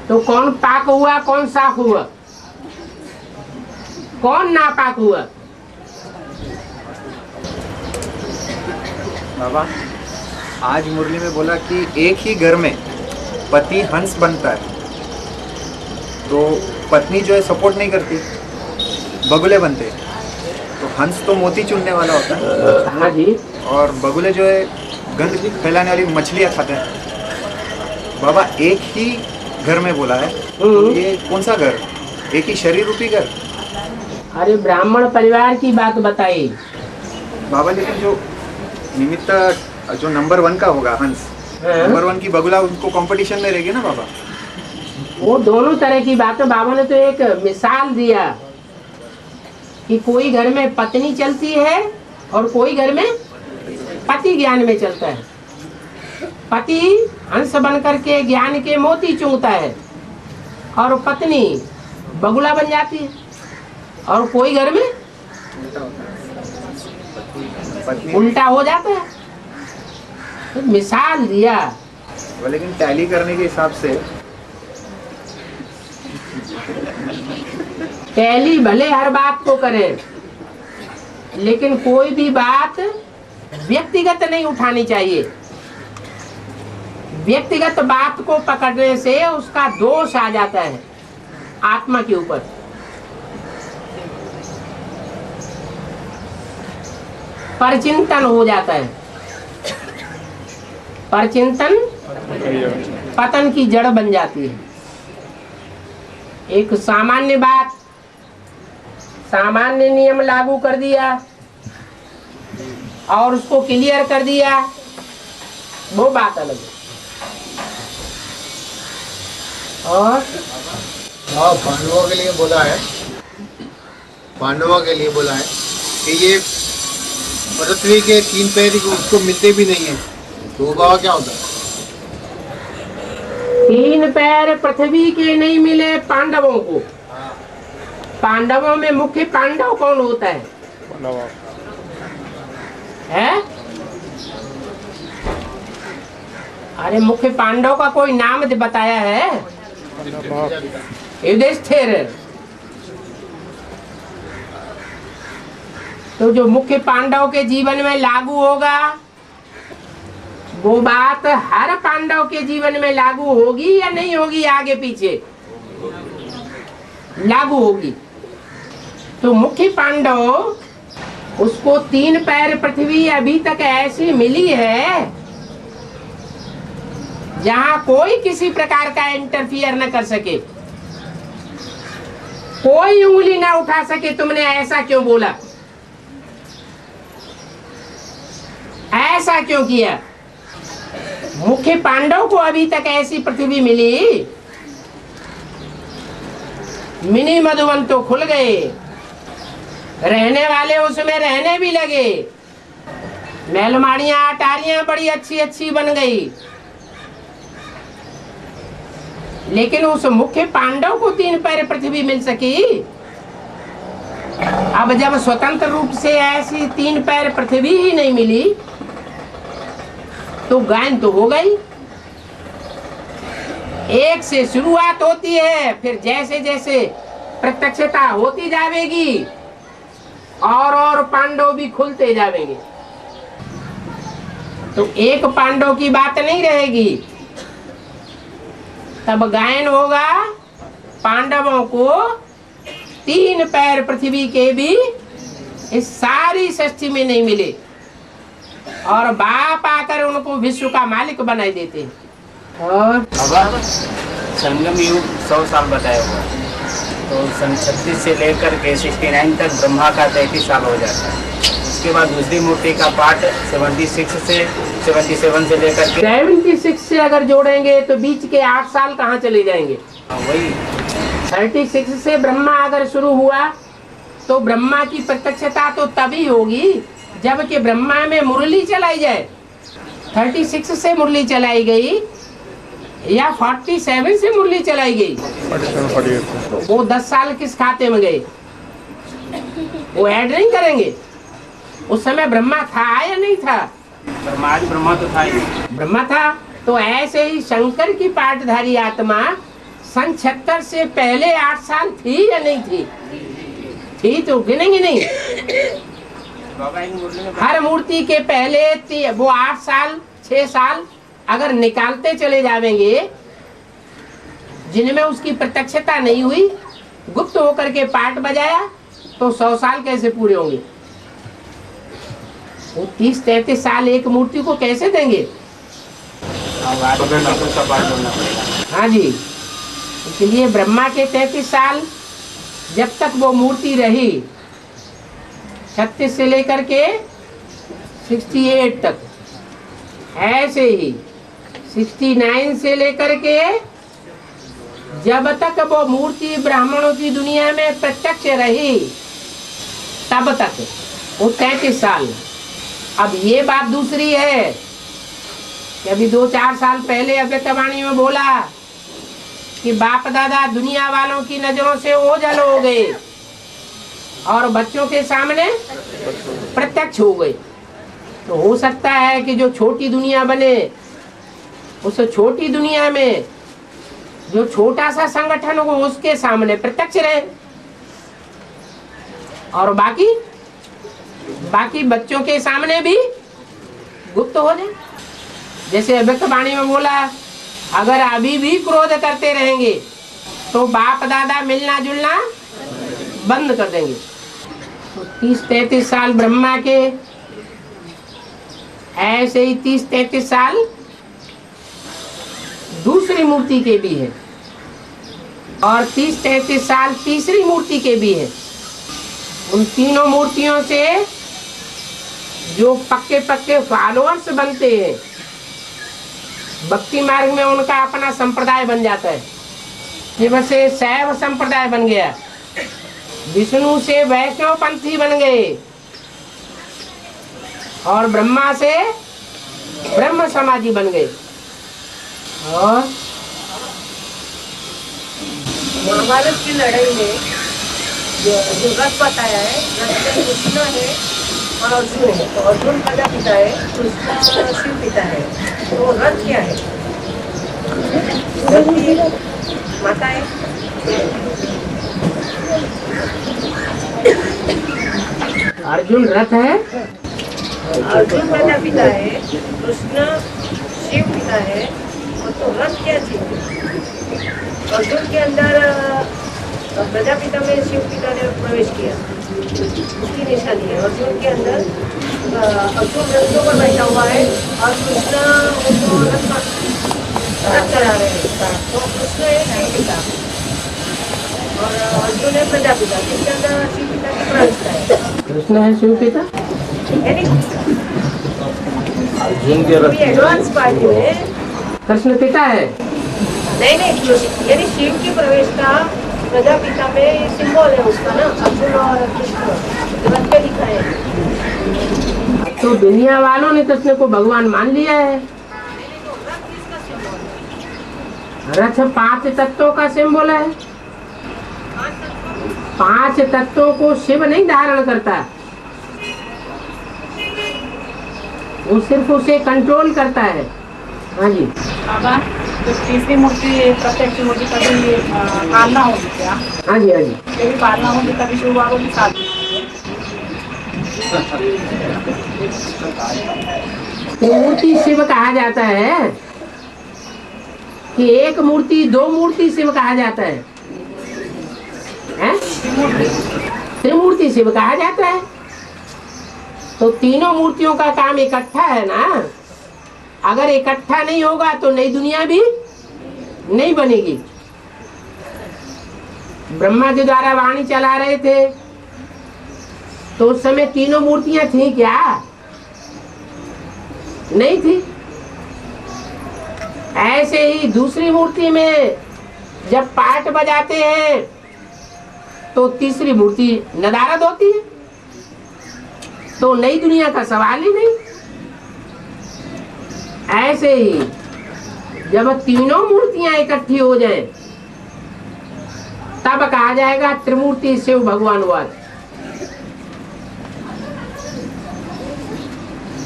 Speaker 1: तो कौन पाक हुआ, कौन साफ हुआ, कौन नापाक हुआ?
Speaker 4: बाबा आज मुरली में बोला कि एक ही घर में पति हंस बनता है, तो पत्नी जो है सपोर्ट नहीं करती, बगुले बनते हैं। तो हंस तो मोती चुनने वाला होता है।
Speaker 1: हाँ जी।
Speaker 4: और बगुले जो है गंद फैलाने वाली मछलियाँ खाते हैं। बाबा एक ही घर में बोला है, तो ये कौन सा घर? एक ही शरीर रूपी घर?
Speaker 1: अरे ब्राह्मण परिवार की बात बताई
Speaker 4: बाबा, लेकिन जो निमित्त जो नंबर 1 का होगा हंस, नंबर 1 की बगुला, उनको कंपटीशन में रहेगी ना बाबा?
Speaker 1: वो दोनों तरह की बातें। बाबा ने तो एक मिसाल दिया कि कोई घर में पत्नी चलती है और कोई घर में पति ज्ञान में चलता है। पति हंस बन करके ज्ञान के मोती चुनता है, और पत्नी बगुला बन जाती है। और कोई घर में उल्टा हो जाता है। तो मिसाल दिया।
Speaker 4: लेकिन टैली करने के हिसाब से
Speaker 1: टैली भले हर बात को करें, लेकिन कोई भी बात व्यक्तिगत नहीं उठानी चाहिए। व्यक्तिगत बात को पकड़ने से उसका दोष आ जाता है आत्मा के ऊपर। परचिंतन हो जाता है। परचिंतन पतन की जड़ बन जाती है। एक सामान्य बात, सामान्य नियम लागू कर दिया और उसको क्लियर कर दिया, वो बात अलग है। और
Speaker 6: पांडवों के लिए बोला है, पांडवों के लिए बोला है कि ये पृथ्वी के 3 पैर उसको मिलते भी नहीं है, तो वो बाबा क्या होता है?
Speaker 1: 3 पैर पृथ्वी के नहीं मिले पांडवों को। पांडवों में मुख्य पांडव कौन होता है? है? अरे मुख्य पांडव का कोई नाम बताया है? युधिष्ठिर। तो जो मुख्य पांडव के जीवन में लागू होगा वो बात हर पांडव के जीवन में लागू होगी या नहीं होगी? आगे पीछे लागू होगी। तो मुख्य पांडव, उसको 3 पैर पृथ्वी अभी तक ऐसी मिली है जहां कोई किसी प्रकार का इंटरफियर न कर सके, कोई उंगली ना उठा सके। तुमने ऐसा क्यों बोला, ऐसा क्यों किया? मुख्य पांडव को अभी तक ऐसी पृथ्वी मिली, मिनी मधुवन तो खुल गए, रहने वाले उसमें रहने भी लगे, महलमाड़ियां अटारियां बड़ी अच्छी अच्छी बन गई। लेकिन उस मुख्य पांडव को 3 पैर पृथ्वी मिल सकी। अब जब स्वतंत्र रूप से ऐसी 3 पैर पृथ्वी ही नहीं मिली तो गायन तो हो गई। एक से शुरुआत होती है, फिर जैसे जैसे प्रत्यक्षता होती जाएगी और पांडव भी खुलते जाएंगे। तो एक पांडव की बात नहीं रहेगी, तब गायन होगा पांडवों को 3 पैर पृथ्वी के भी इस सारी सृष्टि में नहीं मिले और बाप आकर उनको विश्व का मालिक बनाए देते हैं। और
Speaker 7: अब संगम युग 100 साल बताया हुआ है, तो सन 36 से लेकर के 69 तक ब्रह्मा का 33 साल हो जाता है। उसके बाद दूसरी मूर्ति का पाठ 76 से 77 से लेकर के
Speaker 1: 76 से अगर जोड़ेंगे तो बीच के 8 साल कहाँ चले जाएंगे?
Speaker 7: वही
Speaker 1: 36 से ब्रह्मा अगर शुरू हुआ तो ब्रह्मा की प्रत्यक्षता तो तभी होगी जबकि ब्रह्मा में मुरली चलाई जाए। 36 से मुरली चलाई गई या 47 से मुरली चलाई गई, तो वो 10 साल किस खाते में गए? वो ऐड नहीं करेंगे। उस समय ब्रह्मा था या नहीं था?
Speaker 7: ब्रह्मा तो था ही।
Speaker 1: ब्रह्मा था। तो ऐसे ही शंकर की पाठधारी आत्मा सन 76 से पहले 8 साल थी या नहीं थी? थी, तो गिनेंगे नहीं। हर मूर्ति के पहले वो 8 साल 6 साल अगर निकालते चले जाएंगे जिनमें उसकी प्रत्यक्षता नहीं हुई, गुप्त होकर के पाठ बजाया, तो 100 साल कैसे पूरे होंगे? वो 30-33 साल एक मूर्ति को कैसे देंगे? हाँ जी, इसलिए ब्रह्मा के 33 साल जब तक वो मूर्ति रही, 36 से लेकर के 68 तक, ऐसे ही 69 से लेकर के जब तक वो मूर्ति ब्राह्मणों की दुनिया में प्रत्यक्ष रही तब तक वो 33 साल। अब ये बात दूसरी है कि अभी 2-4 साल पहले अव्यक्तवाणी में बोला कि बाप दादा दुनिया वालों की नजरों से ओझल हो गए और बच्चों के सामने प्रत्यक्ष हो गए। तो हो सकता है कि जो छोटी दुनिया बने, उस छोटी दुनिया में जो छोटा सा संगठन हो उसके सामने प्रत्यक्ष रहे और बाकी बच्चों के सामने भी गुप्त हो जाए। जैसे अव्यक्त वाणी में बोला, अगर अभी भी क्रोध करते रहेंगे तो बाप दादा मिलना जुलना बंद कर देंगे। तो 30-33 साल ब्रह्मा के, ऐसे ही 30-33 साल दूसरी मूर्ति के भी है, और 30-33 साल तीसरी मूर्ति के भी है। उन तीनों मूर्तियों से जो पक्के पक्के फॉलोअर्स बनते हैं, भक्ति मार्ग में उनका अपना संप्रदाय बन जाता है। शिव से शैव संप्रदाय बन गया, विष्णु से वैष्णव पंथी बन गए, और ब्रह्मा से ब्रह्म समाधि बन गए। और
Speaker 2: महाभारत की लड़ाई में जो रथ बताया है, रथ में कृष्ण है और अर्जुन है। तो अर्जुन प्रजापिता है, कृष्ण शिव पिता है। तो रथ क्या है? रथ की माता है।
Speaker 1: अर्जुन रथ है,
Speaker 2: अर्जुन प्रजापिता है, कृष्ण शिव पिता है। और तो रथ क्या चीज? अर्जुन के अंदर प्रजापिता में शिव पिता ने प्रवेश किया, उसकी निशानी है। अर्जुन के अंदर अर्जुन रथों पर बैठा हुआ है और कृष्ण उनको रथ चढ़ा रहे हैं। तो कृष्ण है शिव पिता और अर्जुन है प्रजापिता, जिसके अंदर शिव पिता की प्रविष्टा है।
Speaker 1: कृष्ण है शिव पिता,
Speaker 2: यानी
Speaker 3: अर्जुन के रथ
Speaker 2: एडवांस पार्टी में
Speaker 1: कृष्ण पिता है।
Speaker 2: नहीं, यानी शिव की प्रवेशता प्रजापिता में सिंबल है उसका ना, अर्जुन और कृष्ण रथ पे लिखा है।
Speaker 1: तो दुनिया वालों ने कृष्ण को भगवान मान लिया है। रथ 5 तत्वों का सिंबल है। 5 तत्वों को शिव नहीं धारण करता, वो सिर्फ उसे कंट्रोल करता है। हाँ जी
Speaker 8: बाबा, तो तीसरी मूर्ति प्रत्यक्ष मूर्ति कभी पालना होगी क्या?
Speaker 1: हाँ जी हाँ जी।
Speaker 8: कभी पालना होगी तभी शुरू होगी साथ।
Speaker 1: मूर्ति शिव कहा जाता है कि एक मूर्ति 2 मूर्ति शिव कहा जाता है, हैं? त्रिमूर्ति शिव कहा जाता है। तो तीनों मूर्तियों का काम इकट्ठा है ना। अगर इकट्ठा नहीं होगा तो नई दुनिया भी नहीं बनेगी। ब्रह्मा के द्वारा वाणी चला रहे थे तो उस समय तीनों मूर्तियां थी क्या? नहीं थी। ऐसे ही दूसरी मूर्ति में जब पाठ बजाते हैं तो तीसरी मूर्ति नदारद होती है। तो नई दुनिया का सवाल ही नहीं। ऐसे ही जब तीनों मूर्तियां इकट्ठी हो जाए तब कहा जाएगा त्रिमूर्ति शिव भगवानवाद।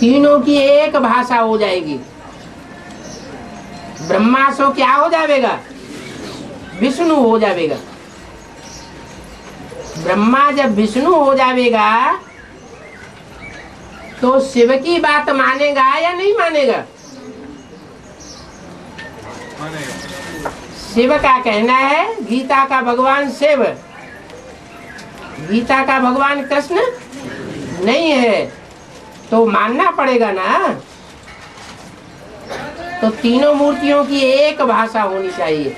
Speaker 1: तीनों की एक भाषा हो जाएगी। ब्रह्मा सो क्या हो जाएगा? विष्णु हो जाएगा। ब्रह्मा जब विष्णु हो जाएगा तो शिव की बात मानेगा या नहीं मानेगा? शिव का कहना है गीता का भगवान शिव, गीता का भगवान कृष्ण नहीं है, तो मानना पड़ेगा ना। तो तीनों मूर्तियों की एक भाषा होनी चाहिए,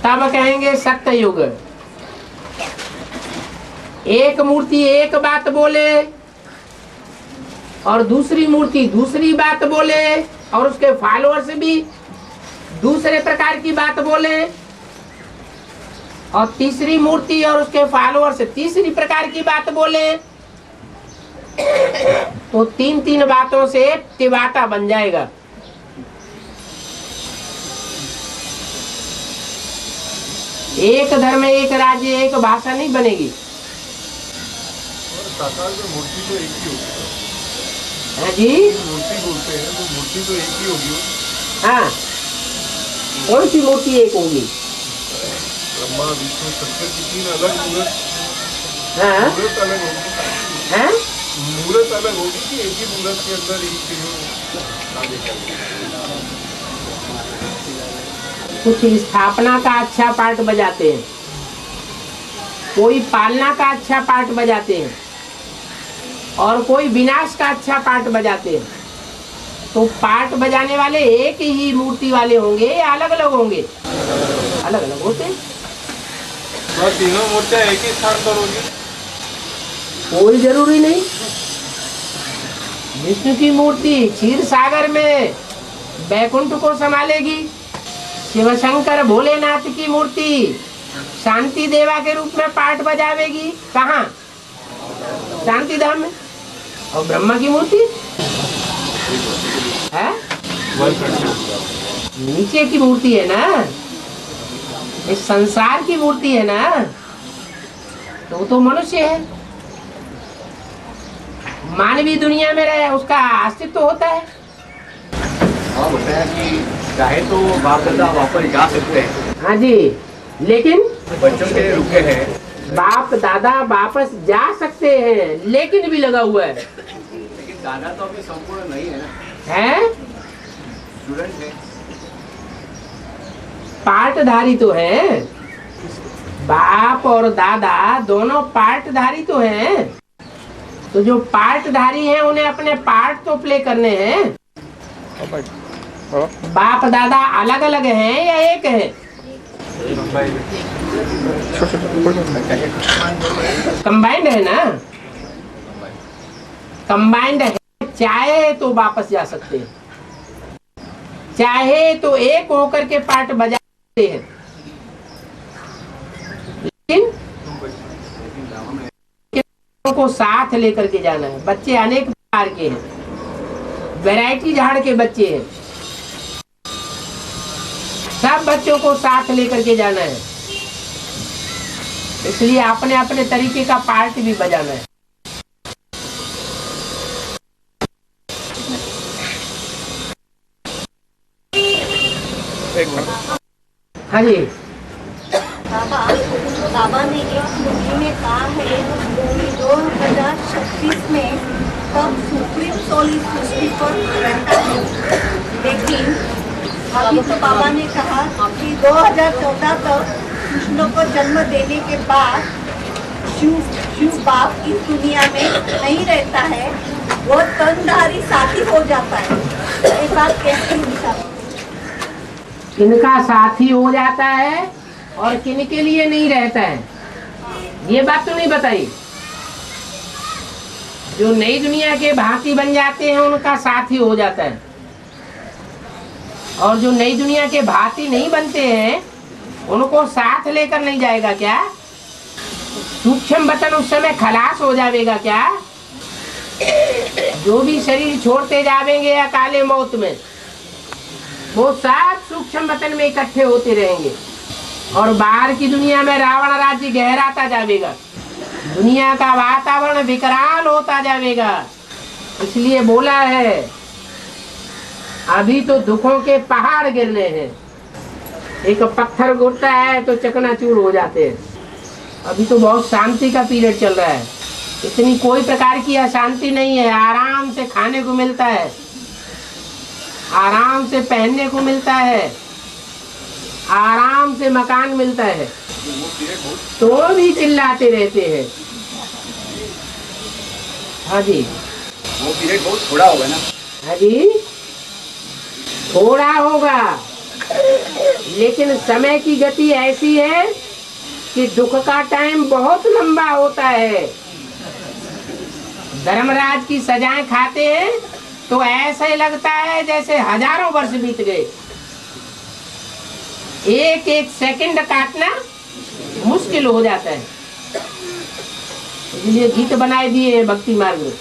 Speaker 1: तब कहेंगे सत्य युग। एक मूर्ति एक बात बोले और दूसरी मूर्ति दूसरी बात बोले और उसके फॉलोअर्स भी दूसरे प्रकार की बात बोले और तीसरी मूर्ति और उसके फॉलोअर्स तीसरी प्रकार की बात बोले, तो 3 बातों से तिवाता बन जाएगा। एक धर्म एक राज्य एक भाषा नहीं बनेगी।
Speaker 6: साकार में मूर्ति तो एक ही होगी।
Speaker 1: हाँ जी,
Speaker 6: मूर्ति बोलते हैं तो मूर्ति तो एक ही होगी।
Speaker 1: हाँ, कौन सी मूर्ति एक होगी?
Speaker 6: ब्रह्मा विष्णु शंकर की 3 अलग मूर्त,
Speaker 1: हाँ
Speaker 6: मूर्त अलग होगी।
Speaker 1: हैं?
Speaker 6: मूर्त अलग होगी कि एक ही मूर्त के अंदर एक तीनों आगे चलते हैं?
Speaker 1: कुछ स्थापना का अच्छा पार्ट बजाते हैं, कोई पालना का अच्छा पार्ट बजाते हैं, और कोई विनाश का अच्छा पार्ट बजाते हैं। तो पार्ट बजाने वाले एक ही मूर्ति वाले होंगे या अलग अलग होंगे? अलग अलग होते हैं।
Speaker 6: और तीनों मूर्तियां एक ही स्थान पर होगी?
Speaker 1: कोई जरूरी नहीं। विष्णु की मूर्ति क्षीर सागर में बैकुंठ को संभालेगी, शिव शंकर भोलेनाथ की मूर्ति शांति देवा के रूप में पाठ बजावेगी। कहाँ? शांति धाम में। और ब्रह्मा की मूर्ति है नीचे की मूर्ति है ना, इस संसार की मूर्ति है ना, तो वो तो मनुष्य है, मानवीय दुनिया में रहे, उसका अस्तित्व होता है।
Speaker 4: हाँ, बताया कि चाहे तो बाप दादा वापस जा सकते हैं।
Speaker 1: हाँ जी, लेकिन
Speaker 4: बच्चों के लिए रुके हैं।
Speaker 1: बाप दादा वापस जा सकते हैं, लेकिन भी लगा हुआ है।
Speaker 4: लेकिन दादा तो अभी संपूर्ण नहीं है ना,
Speaker 1: है
Speaker 4: स्टूडेंट है।
Speaker 1: पार्टधारी तो है, बाप और दादा दोनों पार्टधारी तो हैं। तो जो पार्टधारी हैं उन्हें अपने पार्ट तो प्ले करने हैं। बाप दादा अलग अलग हैं या एक है? कंबाइंड है ना, कंबाइंड है। चाहे तो वापस जा सकते हैं, चाहे तो एक होकर के पार्ट बजा सकते हैं, लेकिन को साथ लेकर के जाना है। बच्चे अनेक प्रकार के हैं, वैरायटी झाड़ के बच्चे हैं, सब बच्चों को साथ लेकर के जाना है। इसलिए अपने अपने तरीके का पार्ट भी बजाना है। हाँ जी,
Speaker 5: बाबा ने एक मूवी में कहा है कि 2036 में तब सुप्रीम सोल इस सृष्टि पर रहता है, लेकिन अभी तो बाबा ने कहा कि 2014 तक कृष्ण को जन्म देने के बाद शिव बाप इस दुनिया में नहीं रहता है, वो तनधारी साथी हो जाता है। ये बात कैसे हुई?
Speaker 1: किनका साथी हो जाता है और किन के लिए नहीं रहता है, ये बात तो नहीं बताई। जो नई दुनिया के भांति बन जाते हैं उनका साथी हो जाता है, और जो नई दुनिया के भांति नहीं बनते हैं उनको साथ लेकर नहीं जाएगा क्या? सूक्ष्म बतन उस समय खलास हो जाएगा क्या? जो भी शरीर छोड़ते जाएंगे अकाले मौत में, वो सब सूक्ष्म बतन में इकट्ठे होते रहेंगे, और बाहर की दुनिया में रावण राज्य गहराता जाएगा, दुनिया का वातावरण विकराल होता जाएगा। इसलिए बोला है अभी तो दुखों के पहाड़ गिरने हैं। एक पत्थर गिरता है तो चकनाचूर हो जाते हैं। अभी तो बहुत शांति का पीरियड चल रहा है, इतनी कोई प्रकार की अशांति नहीं है। आराम से खाने को मिलता है, आराम से पहनने को मिलता है, आराम से मकान मिलता है, तो भी चिल्लाते रहते हैं। हाँ जी,
Speaker 4: वो पीरियड बहुत थोड़ा होगा ना?
Speaker 1: हाँ जी, थोड़ा होगा, लेकिन समय की गति ऐसी है कि दुख का टाइम बहुत लंबा होता है। धर्मराज की सजाएं खाते हैं तो ऐसा ही लगता है जैसे हजारों वर्ष बीत गए। एक एक सेकंड काटना मुश्किल हो जाता है। इसलिए गीत बनाए दिए हैं भक्ति मार्ग में,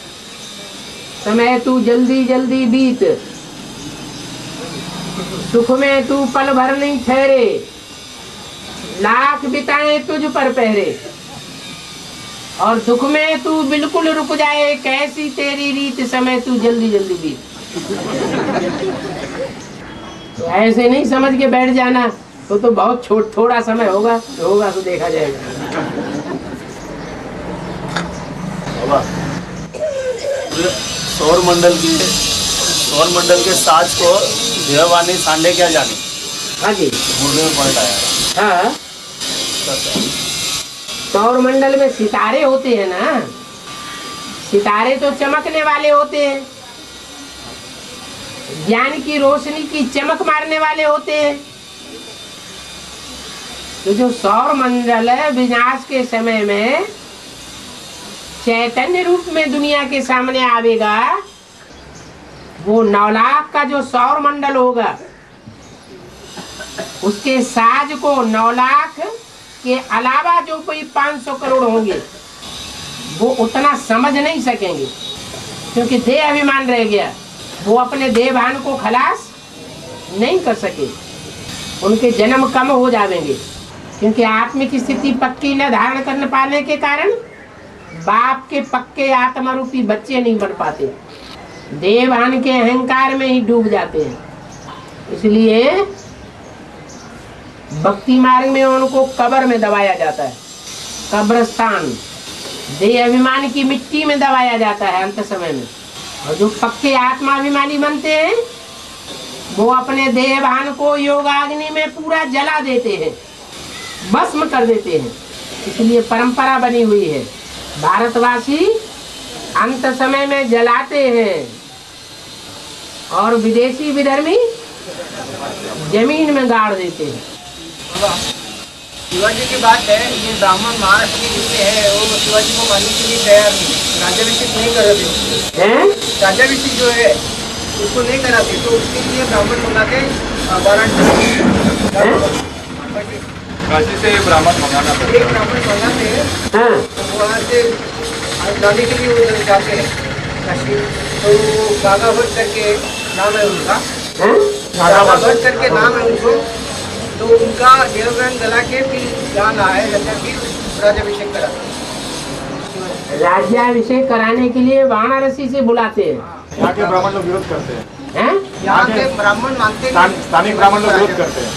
Speaker 1: समय तू जल्दी जल्दी बीत, सुख में तू पल भर नहीं ठहरे, लाख बिताए तुझ पर पहरे, और दुख में तू बिल्कुल रुक जाए, कैसी तेरी रीत, समय तू जल्दी जल्दी बीत। तो ऐसे नहीं समझ के बैठ जाना, तो बहुत थोड़ा समय होगा तो देखा जाएगा।
Speaker 3: बाबा सौर मंडल के साज को देववानी सांडे क्या जाने
Speaker 1: हाँ जी
Speaker 3: मुर्दे में पलट आया।
Speaker 1: हाँ सौर मंडल में सितारे होते हैं ना, सितारे तो चमकने वाले होते हैं, ज्ञान की रोशनी की चमक मारने वाले होते हैं। तो जो सौर मंडल है विनाश के समय में चैतन्य रूप में दुनिया के सामने आवेगा, वो 9 लाख का जो सौर मंडल होगा उसके साज को 9 लाख के अलावा जो कोई 500 करोड़ होंगे वो उतना समझ नहीं सकेंगे, क्योंकि देह अभिमान रह गया, वो अपने देह भान को खलास नहीं कर सके, उनके जन्म कम हो जाएंगे, क्योंकि आत्मिक स्थिति पक्की न धारण करने पाने के कारण बाप के पक्के आत्मा रूपी बच्चे नहीं बन पाते, देवान के अहंकार में ही डूब जाते हैं। इसलिए भक्ति मार्ग में उनको कब्र में दबाया जाता है, कब्रस्तान देह अभिमान की मिट्टी में दबाया जाता है अंत समय में। और जो पक्के आत्माभिमानी बनते हैं वो अपने देह भान को योगाग्नि में पूरा जला देते हैं, भस्म कर देते हैं। इसलिए परंपरा बनी हुई है, भारतवासी अंत समय में जलाते हैं और विदेशी विधर्मी जमीन में गाड़ देते हैं।
Speaker 2: शिवाजी की बात है, ये ब्राह्मण महाराष्ट्र के जितने हैं वो शिवाजी को मानने के लिए तैयार नहीं, राज्याभिषेक नहीं कराते हैं, राज्याभिषेक जो है उसको नहीं कराते, तो उसके लिए ब्राह्मण मंगा के वाराणसी
Speaker 4: काशी से ब्राह्मण मंगाना पड़ता
Speaker 2: एक ब्राह्मण मंगाते हैं, वहाँ से लाने के लिए उधर जाते हैं काशी। तो गागा भट्ट करके नाम है उनका, गागा भट्ट करके नाम है उनको, तो उनका देवग्रहण गला के फिर यहाँ आए राज्याभिषेक करा।
Speaker 1: राज्याभिषेक कराने के लिए वाराणसी से बुलाते हैं।
Speaker 4: यहाँ के ब्राह्मण लोग विरोध करते हैं,
Speaker 2: यहाँ के ब्राह्मण मानते नहीं,
Speaker 4: स्थानीय ब्राह्मण लोग विरोध करते हैं।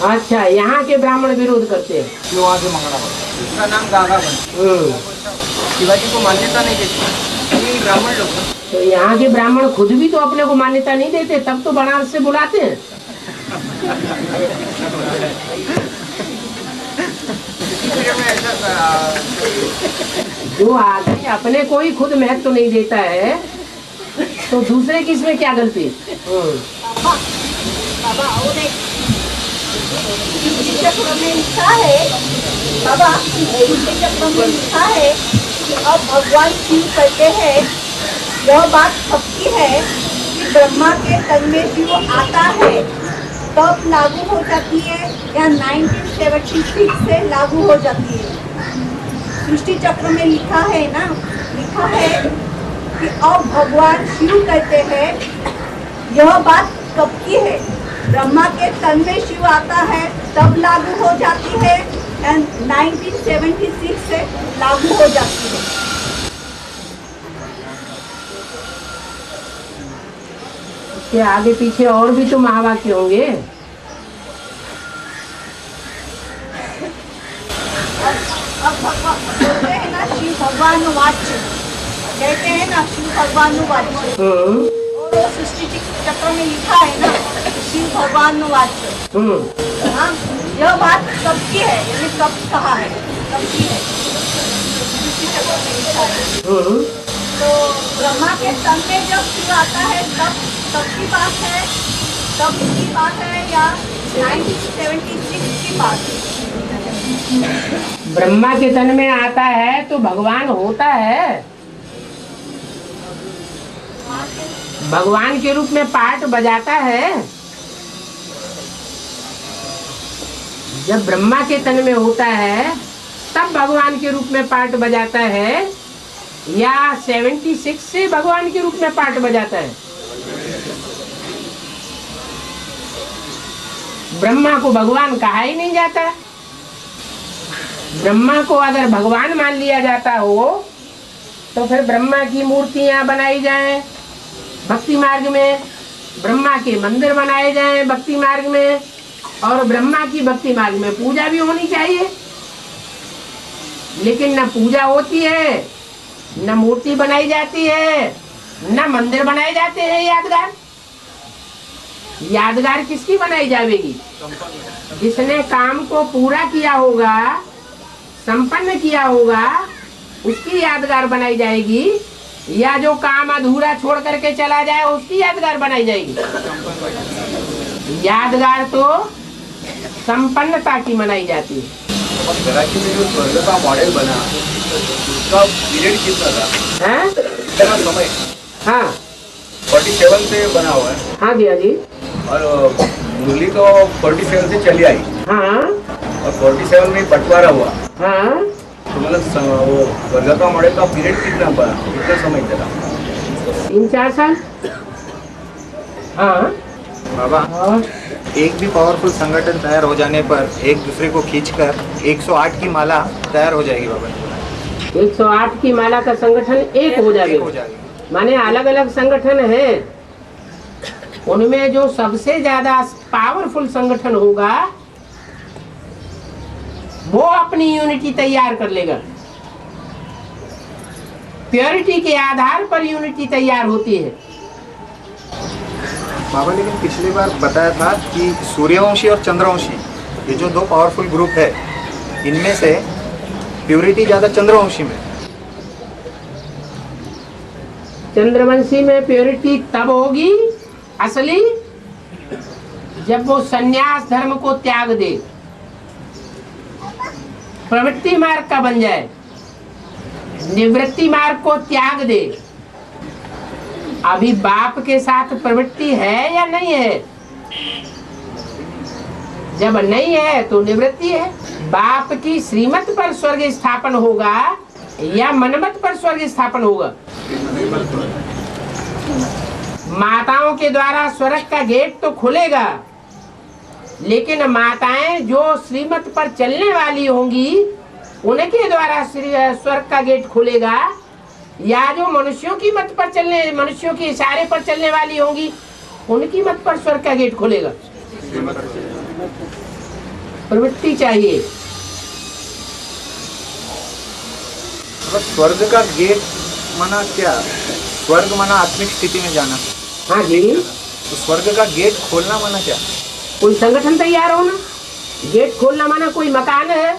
Speaker 1: अच्छा, यहाँ के ब्राह्मण विरोध करते हैं,
Speaker 4: जो वहाँ से मंगाना पड़ता है।
Speaker 2: उसका नाम गागा भट्ट। शिवाजी को मान्यता नहीं देते ब्राह्मण लोग।
Speaker 1: तो यहाँ के ब्राह्मण खुद भी तो अपने को मान्यता नहीं देते, तब तो बनारस से बुलाते हैं। जो आदमी अपने को ही खुद महत्व नहीं देता है तो दूसरे की इसमें क्या गलती?
Speaker 5: बाबा और एक चक्र में लिखा है, बाबा चक्र में लिखा है कि अब भगवान शिव कहते हैं, यह बात सबकी है कि ब्रह्मा के तन में शिव आता है तब लागू हो जाती है या 1976 से लागू हो जाती है। सृष्टि चक्र में लिखा है ना, लिखा है कि अब भगवान शिव कहते हैं, यह बात कब की है, ब्रह्मा के तन में शिव आता है तब लागू हो जाती है एंड 1976 से लागू हो जाती है।
Speaker 1: के आगे पीछे और भी तो महावाक्य होंगे।
Speaker 5: अब भगवान बोलते हैं ना, शिव भगवान वाच्य कहते हैं ना, शिव भगवान वाच्य, और वो सृष्टि चक्र में लिखा है ना, शिव भगवान वाच्य। हाँ, यह बात कब की है, यानी कब कहा है, कब की है, सृष्टि चक्र में लिखा है। तो ब्रह्मा के तन में जब शिव आता है तब की बात है, तब की बात है या 1976 की बात है?
Speaker 1: ब्रह्मा के तन में आता है तो भगवान होता है, भगवान के रूप में पाठ बजाता है। जब ब्रह्मा के तन में होता है तब भगवान के रूप में पाठ बजाता है या 76 से भगवान के रूप में पाठ बजाता है? ब्रह्मा को भगवान कहा ही नहीं जाता। ब्रह्मा को अगर भगवान मान लिया जाता हो तो फिर ब्रह्मा की मूर्तियां बनाई जाएं भक्ति मार्ग में, ब्रह्मा के मंदिर बनाए जाएं भक्ति मार्ग में, और ब्रह्मा की भक्ति मार्ग में पूजा भी होनी चाहिए। लेकिन न पूजा होती है, न मूर्ति बनाई जाती है, न मंदिर बनाए जाते हैं यादगार। यादगार किसकी बनाई जाएगी? जिसने काम को पूरा किया होगा, संपन्न किया होगा, उसकी यादगार बनाई जाएगी, या जो काम अधूरा छोड़ करके चला जाए उसकी यादगार बनाई जाएगी? यादगार तो संपन्नता की मनाई जाती है।
Speaker 4: कराची में जो स्वर्ग का मॉडल बना उसका पीरियड कितना था?
Speaker 1: हैं?
Speaker 4: कितना समय?
Speaker 1: हाँ
Speaker 4: 47 से बना हुआ है।
Speaker 1: हाँ जी, हाँ जी,
Speaker 4: और मुरली तो 47 से चली आई
Speaker 1: हाँ
Speaker 4: और 47 में बंटवारा हुआ।
Speaker 1: हाँ।
Speaker 4: तो मतलब वो स्वर्ग का मॉडल का पीरियड कितना बना, कितना समय चला?
Speaker 1: 3-4 साल। हाँ
Speaker 4: बाबा, एक भी पावरफुल संगठन तैयार हो जाने पर एक दूसरे को खींचकर 108 की माला तैयार हो जाएगी बाबा।
Speaker 1: 108 की माला का संगठन एक हो जाएगा। माने अलग अलग संगठन है, उनमें जो सबसे ज्यादा पावरफुल संगठन होगा वो अपनी यूनिटी तैयार कर लेगा। प्योरिटी के आधार पर यूनिटी तैयार होती है।
Speaker 4: बाबा, लेकिन पिछली बार बताया था कि सूर्यवंशी और चंद्रवंशी ये जो दो पावरफुल ग्रुप है, इनमें से प्योरिटी ज्यादा चंद्रवंशी में।
Speaker 1: चंद्रवंशी में प्योरिटी तब होगी असली जब वो संन्यास धर्म को त्याग दे, प्रवृत्ति मार्ग का बन जाए, निवृत्ति मार्ग को त्याग दे। अभी बाप के साथ प्रवृत्ति है या नहीं है? जब नहीं है तो निवृत्ति है। बाप की श्रीमत पर स्वर्ग स्थापन होगा या मनमत पर स्वर्ग स्थापन होगा? माताओं के द्वारा स्वर्ग का गेट तो खुलेगा, लेकिन माताएं जो श्रीमत पर चलने वाली होंगी उनके द्वारा स्वर्ग का गेट खुलेगा, या जो मनुष्यों की मत पर चलने, मनुष्यों के इशारे पर चलने वाली होंगी उनकी मत पर स्वर्ग का गेट खुलेगा? प्रवृत्ति चाहिए।
Speaker 4: स्वर्ग का गेट माना क्या? स्वर्ग माना आत्मिक स्थिति में जाना।
Speaker 1: हाँ जी।
Speaker 4: तो स्वर्ग का गेट खोलना माना क्या?
Speaker 1: कोई संगठन तैयार होना। गेट खोलना माना कोई मकान है,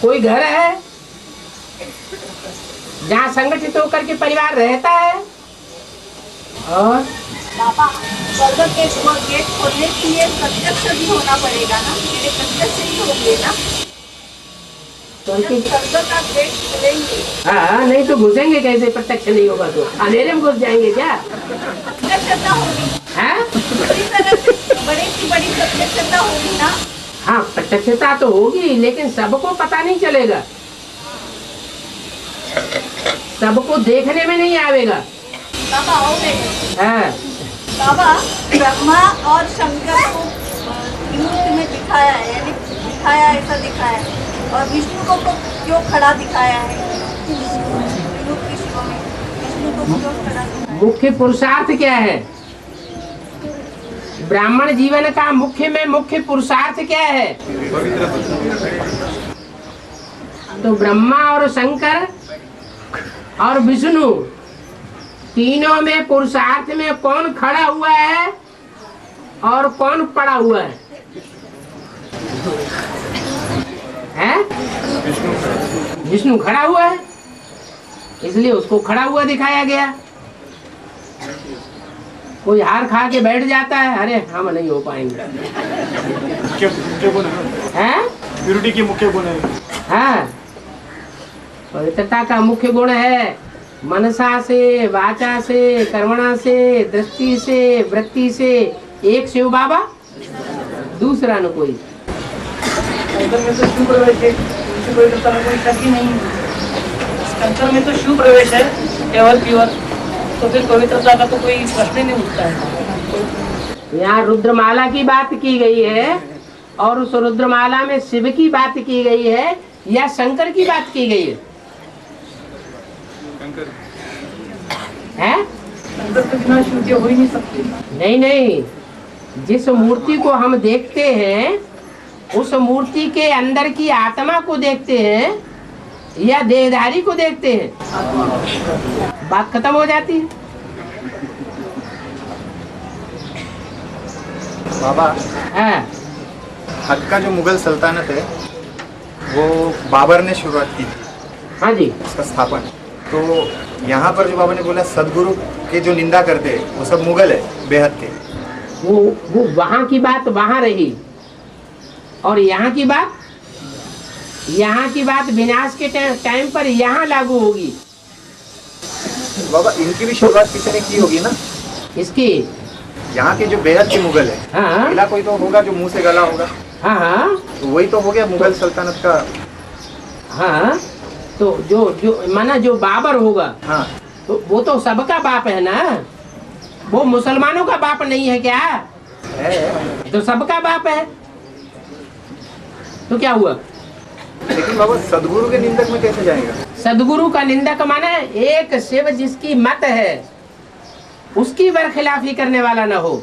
Speaker 1: कोई घर है जहाँ संगठित होकर के परिवार रहता है। और
Speaker 5: बाबा, स्वर्ग के गेट खोलने के लिए प्रत्यक्ष भी होना पड़ेगा ना? मेरे प्रत्यक्ष ही होंगे ना? स्वर्ग का गेट खुलेंगे।
Speaker 1: हाँ, नहीं तो घुसेंगे कैसे? प्रत्यक्ष नहीं होगा तो अंधेरे में घुस जाएंगे क्या?
Speaker 5: प्रत्यक्षता होगी।
Speaker 1: है?
Speaker 5: उसी तरह से बड़ी सी बड़ी प्रत्यक्षता होगी ना?
Speaker 1: हाँ, प्रत्यक्षता तो होगी, लेकिन सबको पता नहीं चलेगा, सबको देखने में नहीं आवेगा।
Speaker 5: बाबा हो गए।
Speaker 1: हाँ।
Speaker 5: बाबा, ब्रह्मा और शंकर को मूर्ति में दिखाया है, यानी दिखाया ऐसा दिखाया है, और विष्णु को तो क्यों खड़ा दिखाया है? विष्णु को क्यों खड़ा दिखाया?
Speaker 1: मुख्य पुरुषार्थ क्या है? ब्राह्मण जीवन का मुख्य पुरुषार्थ क्या है? तो ब्रह्मा और शंकर और विष्णु तीनों में पुरुषार्थ में कौन खड़ा हुआ है और कौन पड़ा हुआ है? हैं? विष्णु खड़ा हुआ है, इसलिए उसको खड़ा हुआ दिखाया गया। कोई हार खा के बैठ जाता है, अरे हम नहीं हो पाएंगे।
Speaker 4: मुख्य गुण
Speaker 1: हैं?
Speaker 4: प्योरिटी की मुख्य गुण है।
Speaker 1: हाँ, पवित्रता का मुख्य गुण है मनसा से, वाचा से, कर्मणा से, दृष्टि से, वृत्ति से एक शिव बाबा, दूसरा न कोई।
Speaker 8: में तो शिव प्रवेश है, पवित्रता में कोई शक ही नहीं है। शंकर में तो शिव प्रवेश है केवल प्योर, तो फिर पवित्रता का तो कोई प्रश्न ही नहीं उठता है।
Speaker 1: यहाँ रुद्रमाला की बात की गई है और उस रुद्रमाला में शिव की बात की गई है या शंकर की बात की गई है? हैं?
Speaker 8: शंकर के बिना शिव के हो ही नहीं सकते।
Speaker 1: नहीं नहीं, जिस मूर्ति को हम देखते हैं उस मूर्ति के अंदर की आत्मा को देखते हैं, या देहधारी को देखते हैं? बात खत्म हो जाती है।
Speaker 4: बाबा,
Speaker 1: हाँ
Speaker 4: हद का जो मुगल सल्तनत है वो बाबर ने शुरुआत की थी,
Speaker 1: हाँ जी।
Speaker 4: उसका स्थापन। तो यहाँ पर जो बाबा ने बोला सदगुरु के जो निंदा करते हैं वो सब मुगल है बेहद के।
Speaker 1: वो वहां की बात वहां रही, और यहाँ की बात विनाश के टाइम पर यहाँ लागू होगी।
Speaker 4: बाबा, इनकी भी शुरुआत किसी ने की होगी ना?
Speaker 1: इसकी
Speaker 4: यहाँ के जो बेहद के मुगल है,
Speaker 1: हाँ
Speaker 4: पहला कोई तो होगा जो मुंह से गला होगा।
Speaker 1: हाँ हाँ
Speaker 4: तो वही तो हो गया मुगल सल्तनत का।
Speaker 1: हाँ, तो जो माना जो बाबर होगा,
Speaker 4: हाँ,
Speaker 1: तो वो तो सबका बाप है ना, वो मुसलमानों का बाप नहीं है क्या?
Speaker 4: है।
Speaker 1: तो सबका बाप है, तो क्या हुआ?
Speaker 4: लेकिन बाबा सदगुरु के निंदक में कैसे जाएगा?
Speaker 1: सदगुरु का निंदक माने एक शिव जिसकी मत है उसकी बरखिलाफी करने वाला न हो।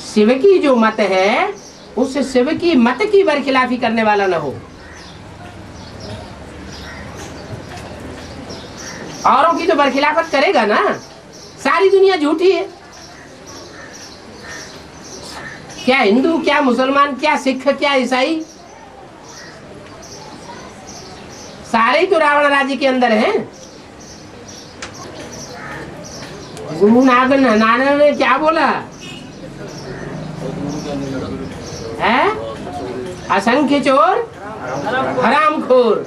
Speaker 1: शिव की जो मत है उस शिव की मत की बरखिलाफी करने वाला न हो। औरों की तो बरखिलाफत करेगा ना। सारी दुनिया झूठी है, क्या हिंदू, क्या मुसलमान, क्या सिख, क्या ईसाई, सारे ही तो रावण राज्य के अंदर हैं। गुरु नानक ने क्या बोला है? असंख्य चोर हरामखोर।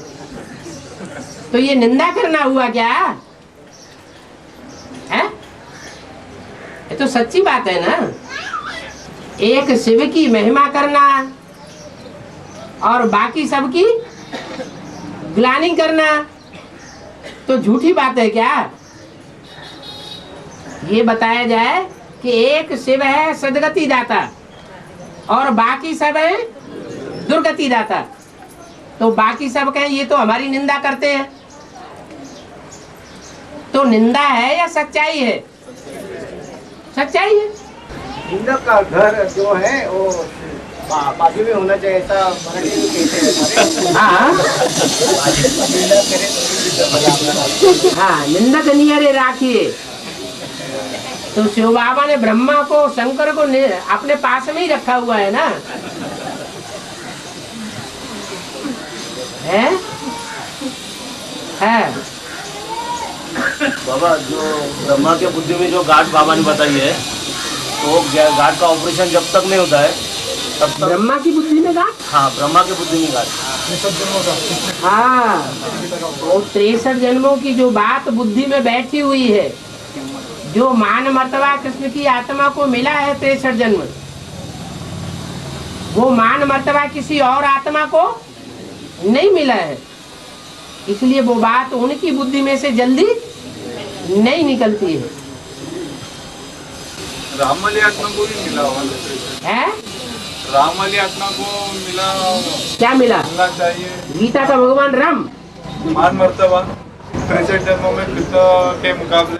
Speaker 1: तो ये निंदा करना हुआ क्या है? ये तो सच्ची बात है ना। एक शिव की महिमा करना और बाकी सबकी ग्लानि करना तो झूठी बात है क्या? ये बताया जाए कि एक शिव है सदगति दाता और बाकी सब है दुर्गति दाता, तो बाकी सब कहें ये तो हमारी निंदा करते हैं। तो निंदा है या सच्चाई है? सच्चाई है।
Speaker 4: निंदक का घर जो है वो बाजू में होना चाहिए, ऐसा मराठी में कहते हैं।
Speaker 1: हाँ हाँ, निंदक नियरे राखिए। तो शिव बाबा ने ब्रह्मा को, शंकर को अपने पास में ही रखा हुआ है ना, है?
Speaker 3: बाबा जो ब्रह्मा के बुद्धि में जो गांठ बाबा ने बताई है, तो गांठ का ऑपरेशन जब तक नहीं होता है तब तक।
Speaker 1: ब्रह्मा की बुद्धि में गांठ?
Speaker 3: हाँ, ब्रह्मा के बुद्धि में गांठ।
Speaker 1: हाँ, वो 63 जन्मों की जो बात बुद्धि में बैठी हुई है, जो मान मर्तबा कृष्ण की आत्मा को मिला है 63 जन्म, वो मान मर्तबा किसी और आत्मा को नहीं मिला है। इसलिए वो बात उनकी बुद्धि में से जल्दी नहीं निकलती है।
Speaker 9: राम वाली आत्मा को भी मिला
Speaker 1: है?
Speaker 9: राम वाली आत्मा को मिला,
Speaker 1: क्या मिला?
Speaker 9: मिलना चाहिए।
Speaker 1: गीता का भगवान राम
Speaker 9: मान मर्तबा 63 जन्मों में पिता के मुकाबले।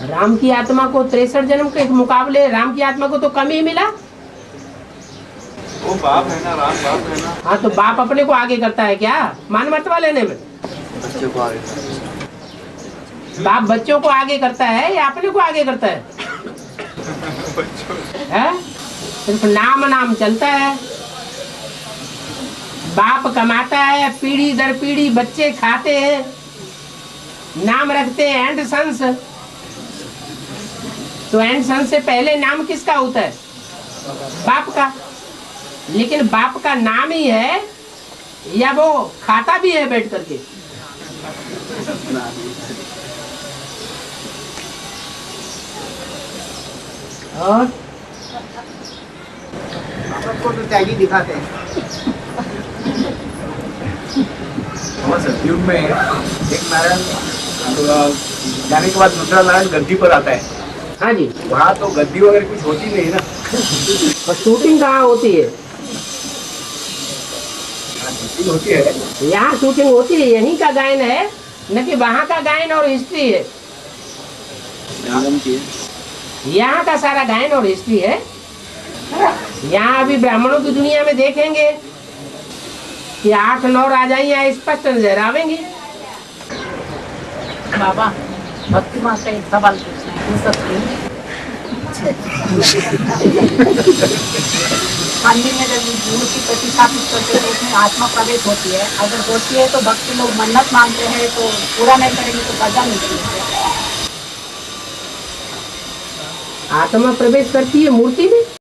Speaker 1: राम की आत्मा को 63 जन्म के मुकाबले राम की आत्मा को तो कम ही मिला।
Speaker 9: वो बाप है ना, राम बाप है ना।
Speaker 1: हाँ, तो बाप अपने को आगे करता है क्या मान मर्तबा लेने में?
Speaker 9: बच्चे को आगे
Speaker 1: बाप बच्चों को आगे करता है या अपने को आगे करता है? है? सिर्फ नाम चलता है। बाप कमाता है, पीढ़ी दर पीढ़ी बच्चे खाते हैं, नाम रखते हैं एंड सन्स। तो एंड सन्स से पहले नाम किसका होता है? बाप का। लेकिन बाप का नाम ही है या वो खाता भी है बैठ करके? और
Speaker 4: आपको तो त्यागी दिखाते हैं। सतयुग में एक नारायण जाने के बाद दूसरा नारायण गद्दी पर आता है।
Speaker 1: हाँ जी।
Speaker 4: वहाँ तो गद्दी वगैरह कुछ होती नहीं ना।
Speaker 1: और शूटिंग कहाँ होती है?
Speaker 4: होती है,
Speaker 1: यहाँ शूटिंग होती है, यहीं का गायन है न कि वहाँ का गायन और हिस्ट्री है। यहाँ का सारा गायन और हिस्ट्री है। यहाँ अभी ब्राह्मणों की दुनिया में देखेंगे कि 8-9 राजाइयाँ स्पष्ट नजर आवेंगी।
Speaker 8: बाबा भक्ति माँ से एक सवाल पूछना है, पूछ सकती हूँ? मंदिर में जब मूर्ति प्रतिष्ठापित करते हैं तो उसमें आत्मा प्रवेश होती है, अगर होती है तो भक्त लोग मन्नत मांगते हैं तो पूरा नहीं करेंगे तो सजा मिलती है।
Speaker 1: आत्मा प्रवेश करती है मूर्ति में।